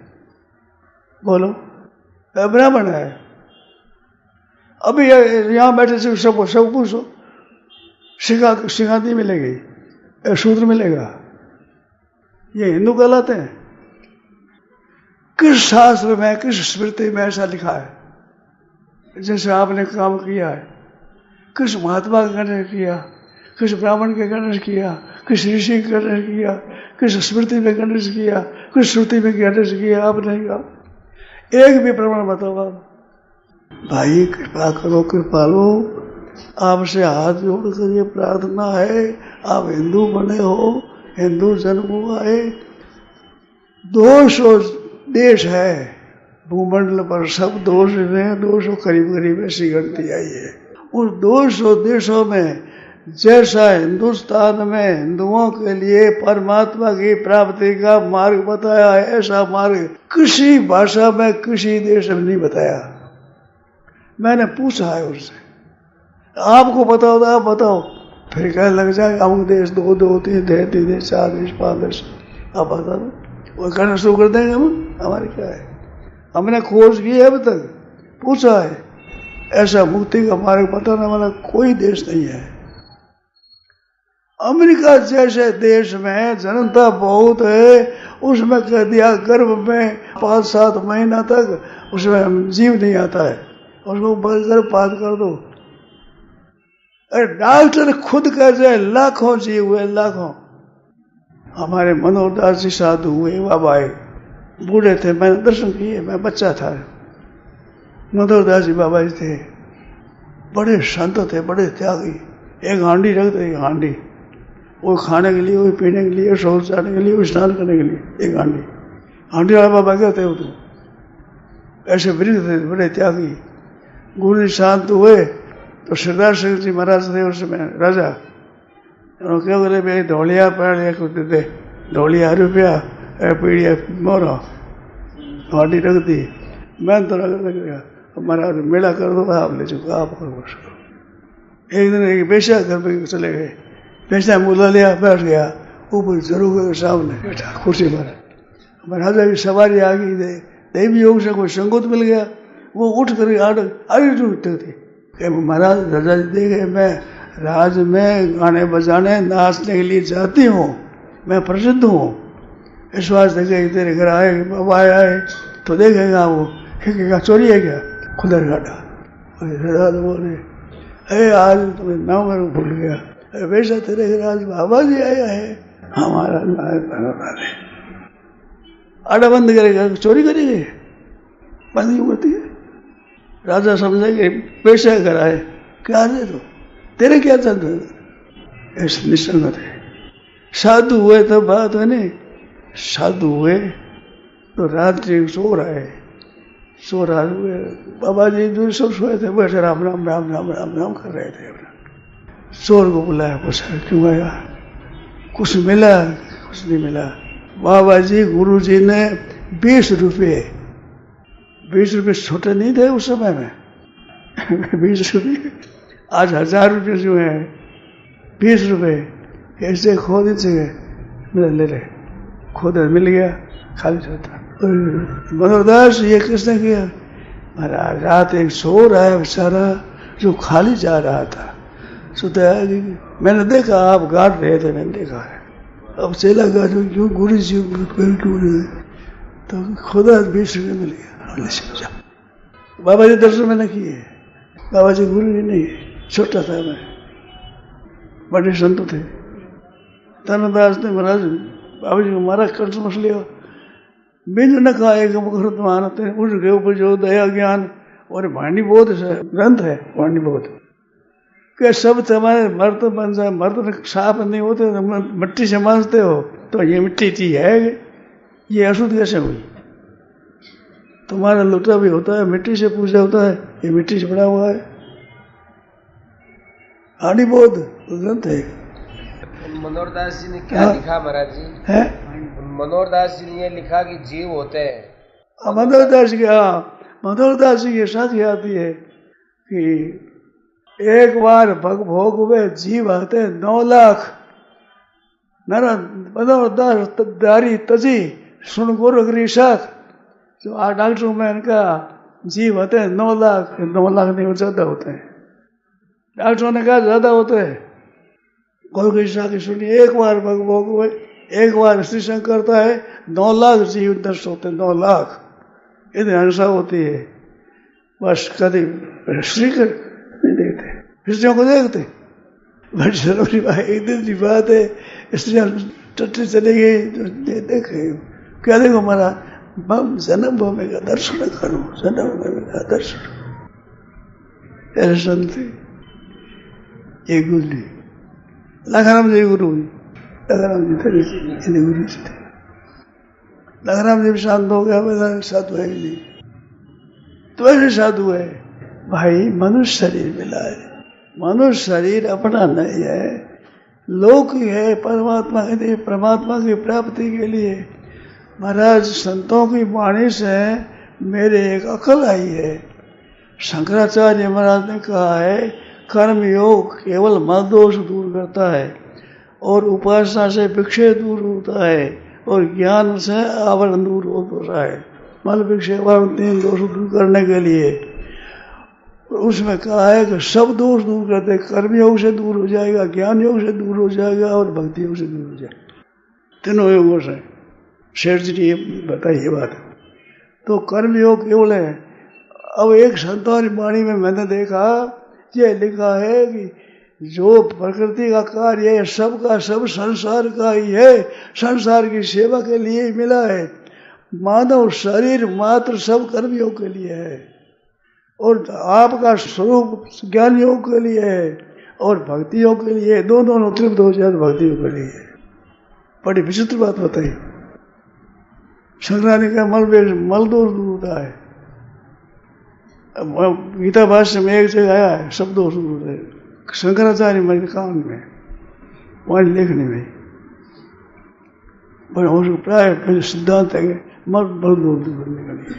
बोलो, ब्राह्मण है। अभी यहाँ बैठे से सब पूछो, शिखा नहीं मिलेगी, सूत्र मिलेगा। ये हिंदू कहलाते हैं? किस शास्त्र में, किस स्मृति में ऐसा लिखा है जैसे आपने काम किया है? किस महात्मा के गणेश किया, किस ब्राह्मण के गणेश किया, किस ऋषि के गणेश किया, किस स्मृति में गणेश किया, किस श्रुति में गणेश किया? आपने कहा एक भी प्रमाण बताओ आप। भाई कृपा करो, कृपालो, आपसे हाथ जोड़कर ये प्रार्थना है, आप हिंदू बने हो, हिंदू जन्म हुआ है, 200 देश है भूमंडल पर, सब 200 करीब ऐसी गिनती आई है। उन 200 देशों में जैसा हिंदुस्तान में हिंदुओं के लिए परमात्मा की प्राप्ति का मार्ग बताया है, ऐसा मार्ग किसी भाषा में, किसी देश में नहीं बताया। मैंने पूछा है उससे, आपको बताओ तो आप बताओ। फिर कहने लग जाए अमुक देश 2, 3 देश, 4 देश, 5 देश, आप बता दो, वो कहना शुरू कर देंगे हम। हमारे क्या है, हमने खोज की है, अब तक पूछा है, ऐसा मुक्ति का मार्ग बताने वाला कोई देश नहीं है। अमेरिका जैसे देश में जनता बहुत है, उसमें कह दिया गर्भ में 5-7 महीना तक उसमें जीव नहीं आता है, उसको गर्भपात कर दो। अरे डॉक्टर खुद कह जाए लाखों जीव हुए, लाखों। हमारे मनोहर दास जी साधु हुए, बाबा आए, बूढ़े थे, मैंने दर्शन किए, मैं बच्चा था। मनोहर दास जी बाबा जी थे, बड़े संत थे, बड़े त्यागी। एक हांडी रखते, एक हांडी, वो खाने के लिए, वो पीने के लिए, शौच जाने के लिए, वो स्नान करने के लिए, एक हांडी वाला बाबा क्या थे वो तो। ऐसे वृद्ध थे, बड़े त्यागी। गुरु जी शांत हुए तो सरदार सिंह जी महाराज थे उसमें राजा, क्या बोले भाई धौलिया पड़ा कुछ दे, धौलिया रुपया, पीड़िया मोरो, हांडी रख दी। मैं तो रख गया, महाराज मेला कर दो, आप ले चुका, आप करो। एक दिन एक बेचा घर पे चले गए, बेचा मुला लिया, बैठ गया, ऊपर जरूर के सामने बैठा कुर्सी पर। राजा की सवारी आ गई थे, देवी योग से कोई संगोत मिल गया, वो उठ कर आगे उठते थे। महाराज राजा जी देखे मैं राज में गाने बजाने नाचने के लिए जाती हूँ, मैं प्रसिद्ध हूँ, इस वास्ते कि तेरे घर आए बाबा आए तो देखेगा वो क्या चोरी है क्या, खुदर घाटा। राजा बोले अरे आज तुम्हें नाम मेरे भूल गया, अरे वैसा तेरे घर आज बाबा जी आया है। हमारा आड़ा बंद करेगा, चोरी करेंगे, बंद क्यों करती है। राजा समझे कि पैसे कराए, क्या दे तो तेरे क्या चल रहा, ऐसे निसंग थे। साधु हुए तब बात है नहीं, साधु हुए तो रात्रि सो रहे, सो रहा हुए बाबा जी दूर सब सोए थे, बैठे राम राम राम राम राम राम कर रहे थे। चोर को बुलाया, पूछा क्यों आया, कुछ मिला, कुछ नहीं मिला। बाबा जी गुरु जी ने 20 रुपये छोटे नहीं थे उस समय में 20 रुपये, आज 1000 रुपये जो है, 20 रुपये कैसे खो दीजिए, मेरा ले रहे, खोद मिल गया, खाली रहता। मनोरदास ये किसने किया, महाराज रात एक सो रहा है बेचारा जो खाली जा रहा था, सुता मैंने देखा आप गाड़ रहे थे, मैंने देखा है, अब चला गया जो क्यों गुरु जी क्यों नहीं, तो खुदा 20 रुपये मिल गया। बाबा जी दर्शन मैंने किए, बाबा जी गुरु जी नहीं, छोटा था मैं, बड़े संत थे। धनदास ने महाराज बाबा जी को मारा, कंठ मस लिया, बिंद न खाए मुखरत मानते उठ गए ऊपर जो दया ज्ञान, और वाणी बोध ग्रंथ है, वाणी बोध के सब तुम्हारे मर्द बन जाए, मर्द साफ नहीं होते, मिट्टी से मांजते हो तो ये मिट्टी चीज है, ये अशुद्ध कैसे हुई। तुम्हारा लोटा भी होता है मिट्टी से पूजा होता है, ये मिट्टी से बना हुआ है, वाणी बोध ग्रंथ है। मनोहरदास जी ने क्या लिखा महाराज जी, है मनोहरदास जी ने ये लिखा कि जीव होते हैं। मनोहरदास जी के साथ ही आती है कि एक बार भग भोग हुए जीव आते 9 लाख, मनोहरदास दारी तजी सुन गोरखरी शाख, जो 8 डॉक्टरों में इनका जीव होते हैं 9 लाख, 9 लाख नहीं ज्यादा होते हैं, डॉक्टरों ने कहा ज्यादा होते हैं। गोरखरी शाख सुनिए, एक बार भग भोग हुए, एक बार श्री शंकर करता है 9 लाख जीव दर्श होते हैं, 9 लाख इतनी हिंसा होती है। बस कभी श्री कर नहीं देखते, स्त्रियों को देखते, बड़ी जरूरी बात, एक दिन की बात है, स्त्रियां टट्टी चली गई तो देखे, क्या देखो हमारा जन्म भूमि का दर्शन करो, जन्म भूमि का दर्शन, ऐसे संत थे। ये गुरु लखराम जी गुरु, लखराम जी थे गुरु थे, लखराम जी भी शांत हो गया, बोला साधु है नहीं, तो ऐसे साधु है भाई, मनुष्य शरीर मिला है, मनुष्य शरीर अपना नहीं है, लोक ही है, परमात्मा के लिए, परमात्मा की प्राप्ति के लिए। महाराज संतों की वाणी से मेरे एक अकल आई है, शंकराचार्य महाराज ने कहा है कर्म योग केवल मन दोष दूर करता है, और उपासना से विक्षेप दूर होता है, और ज्ञान से आवरण दूर होता है, मल विक्षेप आवरण 3 दोष दूर करने के लिए। उसमें कहा है कि सब दोष दूर करते, कर्म योग से दूर हो जाएगा, ज्ञान योग से दूर हो जाएगा, और भक्ति योग से दूर हो जाएगा, तीनों योगों से। शेर जी ने बताई बात, तो कर्म योग केवल है। अब एक संतों की वाणी में मैंने देखा ये लिखा है कि जो प्रकृति का कार्य है सबका सब संसार का ही है, संसार की सेवा के लिए ही मिला है, मानव शरीर मात्र सब कर्म योग के लिए है, और आपका स्वरूप ज्ञान योग के लिए है और भक्ति योग के लिए, दोनों तृप्त हो जाए भक्ति योग के लिए। बड़ी विचित्र बात बताई। शंकराचार्य का मल दोष दूर होता है, गीता भाष्य में एक जगह आया है सब दोष दूर होते हैं, शंकराचार्य मेरे काम में वहाँ लिखने में प्राय सिद्धांत है मल दोष दूर करने के लिए,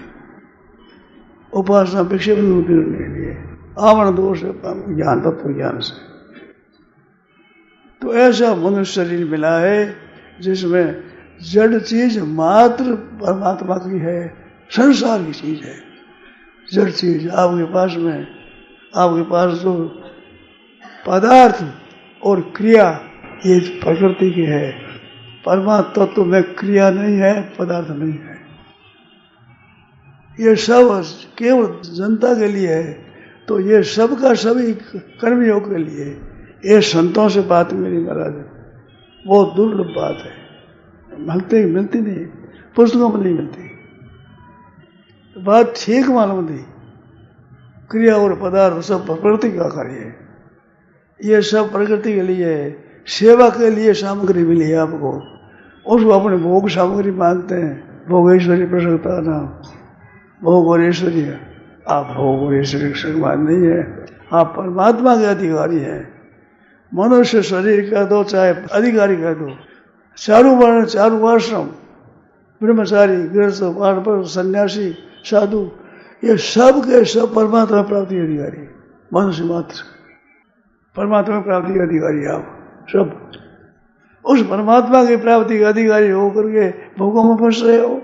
उपासना विक्षेप दूर करने के लिए, आवरण दोष ज्ञान तत्व ज्ञान से। तो ऐसा मनुष्य शरीर मिला है जिसमें जड़ चीज मात्र परमात्मा की है, संसार की चीज है। जड़ चीज आपके पास जो पदार्थ और क्रिया ये प्रकृति की है। परमात्मा तत्व में क्रिया नहीं है, पदार्थ नहीं है। ये सब केवल जनता के लिए है, तो ये सब का सभी कर्मयोग के लिए। ये संतों से बात मेरी महाराज बहुत दुर्लभ बात है, मिलती नहीं, पुस्तकों में नहीं मिलती। तो बात ठीक मालूम थी, क्रिया और पदार्थ सब प्रकृति का कार्य है। ये सब प्रकृति के लिए है, सेवा के लिए सामग्री मिली है आपको, उसको अपने भोग सामग्री मानते हैं। भोगेश्वरी प्रसन्नता नाम, भोग और ऐश्वर्य। आप भोग और ऐश्वर्य समान नहीं है, आप परमात्मा के अधिकारी हैं। मनुष्य शरीर कह दो चाहे अधिकारी कह दो, चारों वर्ण चारों आश्रम, ब्रह्मचारी गृहस्थ वानप्रस्थ सन्यासी साधु, ये सब के सब परमात्मा प्राप्ति अधिकारी। मनुष्य मात्र परमात्मा प्राप्ति के अधिकारी आप सब। उस परमात्मा की प्राप्ति के अधिकारी होकर के भोगों में फंस रहे हो।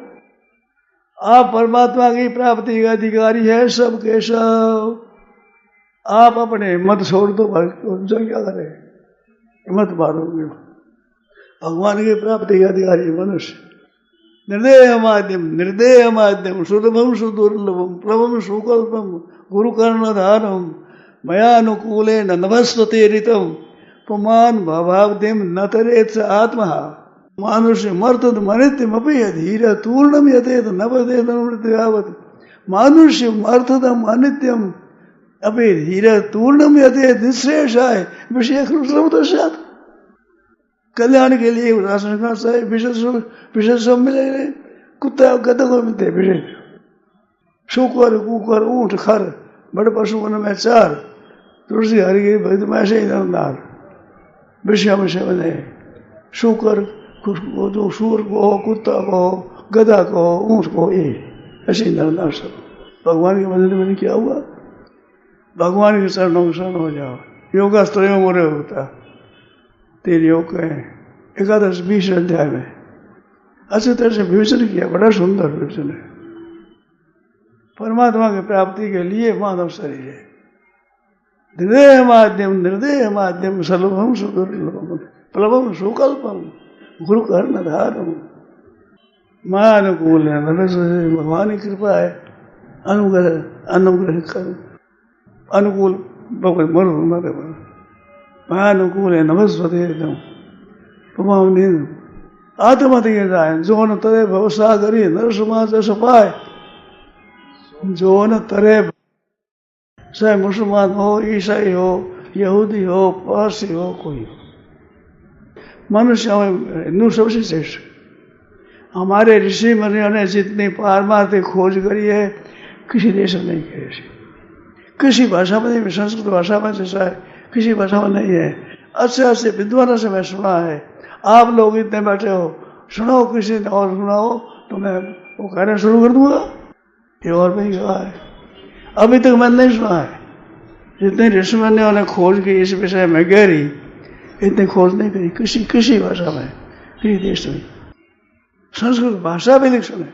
आप परमात्मा की प्राप्ति के अधिकारी है सब के सब। आप अपने मत छोड़ दो, जो क्या करे मत मारोगे। भगवान की प्राप्ति के अधिकारी मनुष्य। निर्देह माध्यम सुलभम सुदुर्लभम प्लवम सुकल्पम गुरु कर्णधारम मयानुकूले नभस्वते ऋतम पुमान भवाब्धिम न तरेत आत्मा मानुष्य मर्तद मनित्यमपि धीर तूर्णम यतेत नवदेत मृत्युवत मानुष्य मर्थदम अनित्यम अपि धीर तूर्णम यतेत निःश्रेषाय विषय सर्वतः कल्याण के लिए राशन खाना चाहिए। विषय सब मिले, कुत्ता गधा को मिलते विषय, शुकर कुकर ऊंट खर बड़े पशु वन में चार, तुलसी हरि के भक्त में ऐसे ही नरनार विषय बने। शुकर जो सूर को, कुत्ता को, गधा को, ऊंट को, ये ऐसे ही नरनार सब। भगवान के मंदिर में क्या हुआ? भगवान के चरणों में शरण हो जाओ। योगास्त्रयों मोरे होता तेरे योग कहें 11-20 अध्याय में अच्छी तरह से विवेचन किया, बड़ा सुंदर विवेचन है। परमात्मा की प्राप्ति के लिए मानव शरीर है। निर्देह माध्यम सलभम सुदुर्लभम प्लवम सुकल्पम गुरु कर्णधारम मानुकूल है। भगवान की कृपा है, अनुग्रह कर अनुकूल अनुकूल है। नमस्ते आत्महत्या जाए जो न तरे भवसागरी नर समाज सपाय, जो न तरे चाहे मुसलमान हो, ईसाई हो, यहूदी हो, पारसी हो, कोई मनुष्य हिंदू सबसे श्रेष्ठ। हमारे ऋषि मुनियों ने जितनी पारमार्थिक खोज करी है किसी देश में नहीं की, किसी भाषा में नहीं, संस्कृत भाषा में जैसा है किसी भाषा में नहीं है। अच्छे विद्वानों से मैं सुना है। आप लोग इतने बैठे हो, सुनाओ किसी ने और सुनाओ तो मैं वो कहना शुरू कर दूंगा। ये और भी कहा है, अभी तक मैंने नहीं सुना है। जितने ऋषि मुनियों ने खोज की इस विषय में गहरी, इतनी खोज नहीं करी किसी भाषा में, किसी देश में। संस्कृत भाषा भी लिख सुने,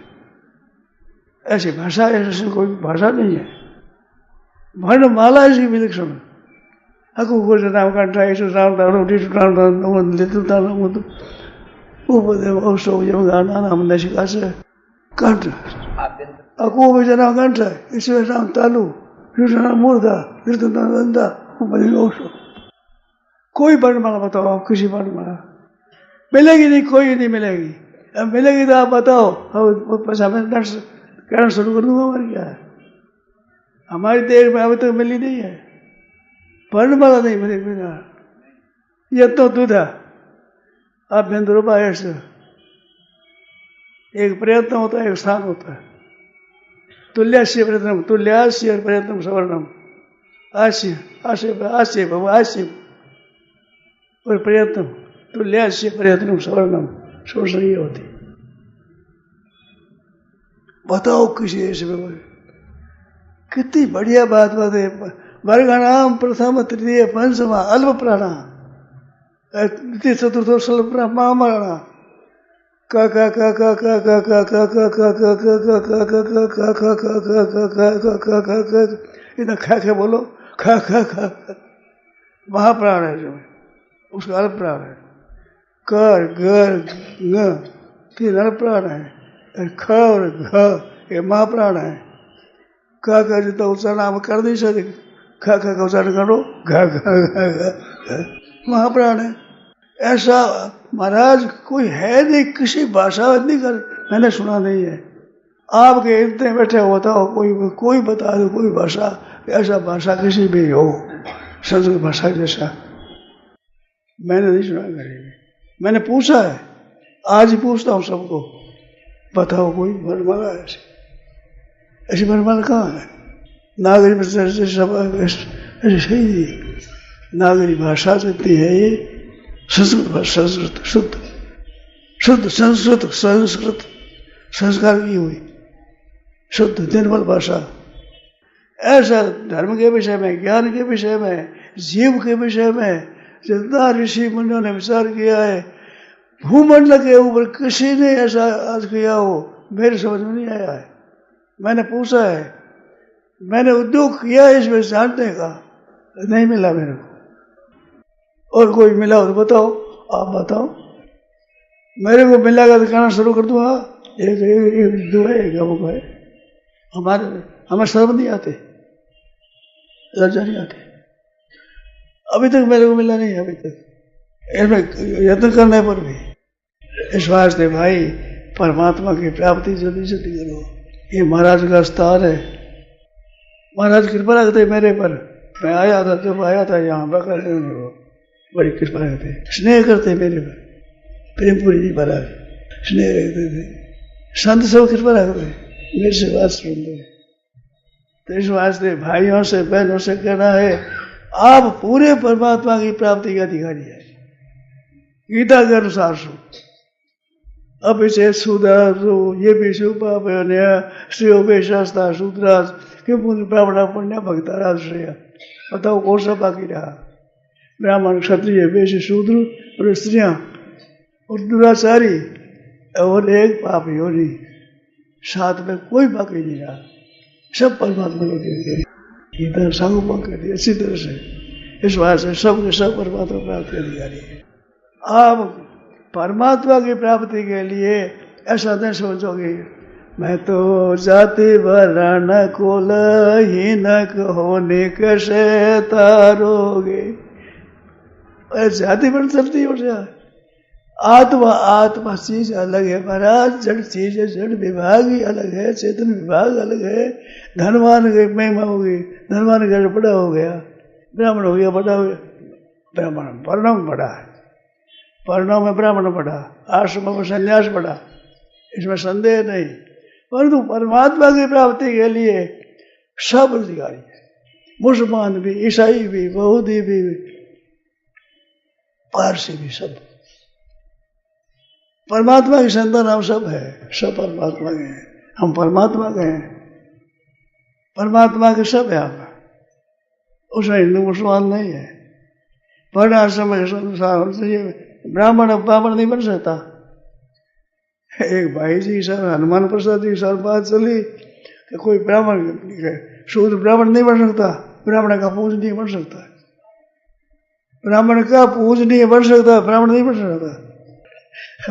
ऐसी भाषा ऐसी कोई भाषा नहीं है। वर्णमाला ऐसी भी लिख सुने। Aku berjalan isu tahun di tahun itu tahun itu, upaya usaha yang anak menasih kasih kantor. Aku berjalan isu tahun talu, isu tahun muda, isu tahun anda, upaya usaha. कोई वर्णमाला बताओ, किसी वर्णमाला मिलेगी नहीं, कोई नहीं मिलेगी। अब मिलेगी तो आप बताओ, कहना शुरू कर दूंगा। हमारी क्या है, हमारी देश में अभी तक मिली नहीं है, वर्णमाला नहीं मिलेगा। यत्नो दुधा अभ्यंतरोपायश, एक प्रयत्न होता है, एक स्थान होता है। तुल्यास्य प्रयत्न, तुल्यास्य प्रयत्न सवर्णम, आस्य आस्य और प्रयत्न, तुल्यास्य प्रयत्न सवर्णम, सोचनी होती। बताओ किसी ऐसे में कितनी बढ़िया बात है। वर्गाणाम प्रथम तृतीय पंचमा अल्प प्राणा, द्वितीय चतुर्थ स्वल्प महामरणा, का का का का का का का का का का का का का का का का का इतना खा खा बोलो, खा खा खा महाप्राण है जो उसका अल्प प्राण है। कर गर ग तीन अल्प प्राण है, ख और घ ये महाप्राण है। का जितना उच्चारण आप कर नहीं सकते, खा का उच्चारण करो, घ घ महाप्राण है। ऐसा महाराज कोई है नहीं, किसी भाषा नहीं कर, मैंने सुना नहीं है। आपके इतने बैठे हो बताओ, कोई बता दो कोई भाषा, ऐसा भाषा किसी भी हो संस्कृत भाषा जैसा, मैंने नहीं सुना कहीं। मैंने पूछा है, आज ही पूछता हूँ सबको, बताओ कोई वर्णमाला ऐसी वर्णमाला कहाँ है? नागरी सही नागरी भाषा जितनी है ये संस्कृत भाषा, संस्कृत शुद्ध शुद्ध संस्कृत, संस्कृत संस्कार की हुई शुद्ध निर्मल भाषा। ऐसा धर्म के विषय में, ज्ञान के विषय में, जीव के विषय में जितना ऋषि मुनियों ने विचार किया है, भूमंडल के ऊपर किसी ने ऐसा आज किया हो मेरे समझ में नहीं आया है। मैंने पूछा है, मैंने उद्योग किया है इसमें जानने का, नहीं मिला मेरे को। और कोई मिला हो तो बताओ, आप बताओ, मेरे को मिलेगा तो कहना शुरू कर दूंगा। एक दो है, एक वो है, हमें शर्म नहीं आते, लज्जा नहीं आती। अभी तक मेरे को मिला नहीं, अभी तक इसमें यत्न करने पर भी। इस वास्ते भाई परमात्मा की प्राप्ति जल्दी जल्दी करो, ये महाराज का स्थान है। महाराज कृपा रखते मेरे पर, मैं आया था जब आया था यहाँ बकर बड़ी कृपा रखते, स्नेह करते मेरे पर, प्रेमपुरी जी महाराज स्नेह रखते थे, संत सब कृपा रखते मेरे से बात सुनते। तो इस वास्ते भाइयों से बहनों से कहना है, आप पूरे परमात्मा की प्राप्ति के अधिकारी है, गीता के अनुसार सो। अब इसे सुधारो ये भी शुभापन्य श्रेयो शास्त्र शूद्रास के ब्राह्मण पुण्य भक्ताराज श्रेय। बताओ कौन सा बाकी रहा? ब्राह्मण क्षत्रिय वैश्य शूद्र और स्त्रियां और दुराचारी और एक पाप योनि, साथ में कोई बाकी नहीं रहा, सब परमात्मा को दे दिए। गीता संगोपन कर दिया अच्छी तरह से। इस बात से सब के सब परमात्मा प्राप्ति अधिकारी है। आप परमात्मा की प्राप्ति के लिए ऐसा नहीं सोचोगे मैं तो जाति वर्ण कुलहीनक होने कैसे तारोगे। जाति वर्ण चलती हो जाए, आत्मा आत्मा चीज अलग है महाराज, जड़ चीज है, जड़ विभाग ही अलग है, चेतन विभाग अलग है। धनवान की महिमा होगी, धनवान का बड़ा हो गया, ब्राह्मण हो गया बड़ा हो गया, ब्राह्मण वर्णों में बड़ा है, वर्णों में ब्राह्मण बड़ा, आश्रम में संन्यास बड़ा, इसमें संदेह नहीं। परंतु परमात्मा की प्राप्ति के लिए सब अधिकारी है, मुसलमान भी, ईसाई भी, बौद्धी भी, पारसी भी, सब परमात्मा की संतान हम सब है, सब परमात्मा के हैं, हम परमात्मा के हैं, परमात्मा के सब है हम। उसमें हिंदू मुसलमान नहीं है। वर्ण आश्रम के अनुसार होना चाहिए, ब्राह्मण ब्राह्मण नहीं बन सकता। एक भाई जी सर हनुमान प्रसाद जी सर बात चली कि कोई ब्राह्मण शूद्र ब्राह्मण नहीं बन सकता, ब्राह्मण का पूजनीय बन सकता है, ब्राह्मण का पूजनीय बन सकता है, ब्राह्मण नहीं बन सकता।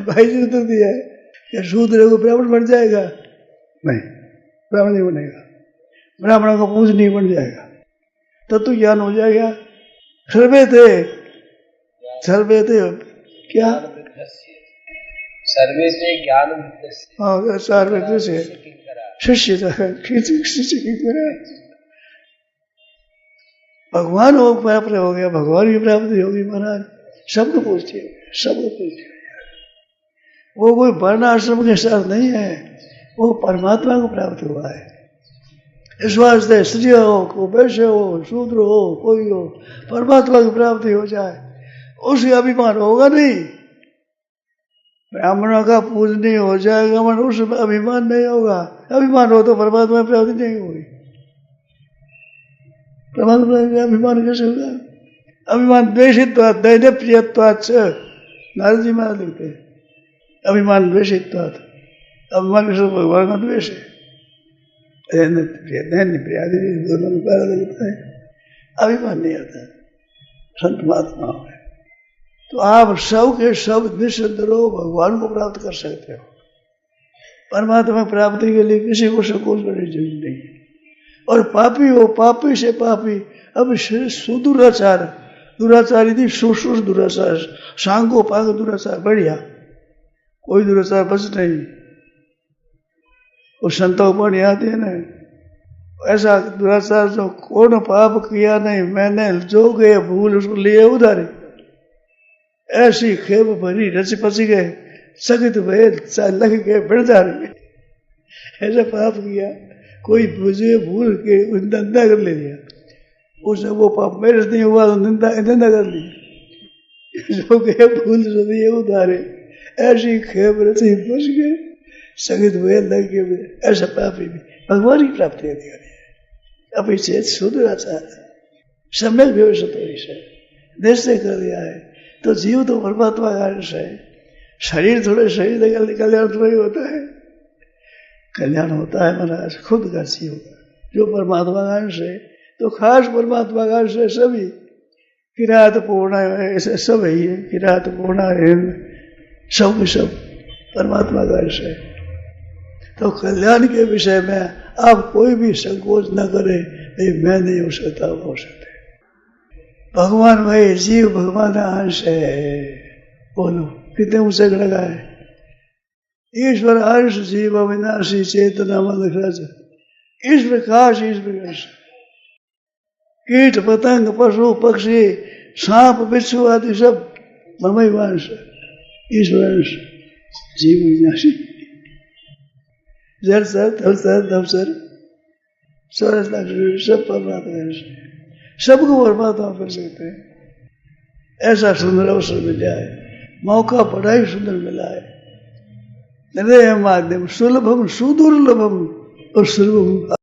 भाई जी ने तो दिया है कि शूद्र को ब्राह्मण बन जाएगा, नहीं ब्राह्मण नहीं बनेगा, ब्राह्मण का पूजनीय बन जाएगा, तत्व ज्ञान हो जाएगा। सर्वे थे क्या सर्वे से ज्ञान हाँ सर्वे से शिष्य की भगवान हो प्राप्त हो गया, भगवान की प्राप्ति होगी महाराज। सबको पूछिए, सबको पूछिए, वो कोई वर्ण आश्रम के साथ नहीं है, वो परमात्मा को प्राप्त हुआ है। इस वास्ते स्त्री हो, वैश्य हो, शूद्र हो, कोई हो, परमात्मा की प्राप्ति हो जाए, उसका अभिमान होगा नहीं। ब्राह्मणों का पूजनीय हो जाएगा मन, उसमें अभिमान नहीं होगा। अभिमान हो तो परमात्मा की प्राप्ति नहीं होगी। परमात्मा का अभिमान कैसे होगा? अभिमान द्वेषित्वात् दैन्य प्रियत्वात् नारद जी महाराज लिखते हैं, अभिमान द्वेषित अभिमान के साथ भगवान का द्वेष है, दोनों में प्यारा लगता है, अभिमान नहीं आता संत महात्मा है। तो आप सब के सब निश्चिंत रहो, भगवान को प्राप्त कर सकते हो। परमात्मा प्राप्ति के लिए किसी को संकोच करने की जरूरत नहीं है। और पापी हो, पापी से पापी, अब सुदुराचार, दुराचारी थी सुश्रुष दुराचार, सांगो पांग दुराचार, बढ़िया कोई दुराचार बच नहीं। वो संतों पर याद है ना, ऐसा दुराचार जो कौन पाप किया नहीं मैंने, जो गए भूल उसको लिए उधारे, ऐसी खेप भरी रच पच गए, सगित भय लग गए बिरदार में। ऐसा पाप किया कोई मुझे भूल के निंदा कर ले लिया, उसने वो पाप मेरे से नहीं हुआ तो निंदा कर ली, जो गए भूल से दिए उधारे, ऐसी खेप रची बच गए, सगित भय लग गए। ऐसा पापी भी भगवान की प्राप्ति अधिकारी है। अब इसे सुदुराचार सम्यक व्यवस्थित निश्चय कर दिया है तो जीव तो परमात्मा का अंश है। शरीर थोड़े शरीर कल्याण थोड़ा ही होता है, कल्याण होता है महाराज खुद का जीव जो परमात्मा का अंश है। तो खास परमात्मा का अंश है सभी, किरात पूर्ण ऐसे सब ही है, किरात पूर्ण है, सब के सब परमात्मा का अंश है। तो कल्याण के विषय में आप कोई भी संकोच न करें, मैं नहीं हो सकता, हो सकते भगवान भाई, जीव भगवान का अंश है। बोलो कितने ऊंचे लगा है, ईश्वर अंश जीव अविनाशी चेतना मन खर्च, इस प्रकाश इस प्रकाश, कीट पतंग पशु पक्षी सांप बिच्छू आदि सब ममई वंश, ईश्वर अंश जीव अविनाशी, जल सर थल सर धव सर सरस सब परमात्मा अंश, सबको परमात्मा कर सकते हैं। ऐसा सुंदर अवसर मिला है, मौका बड़ा ही सुंदर मिला है। हृदय माध्यम सुलभम सुदुर्लभम और सुलभम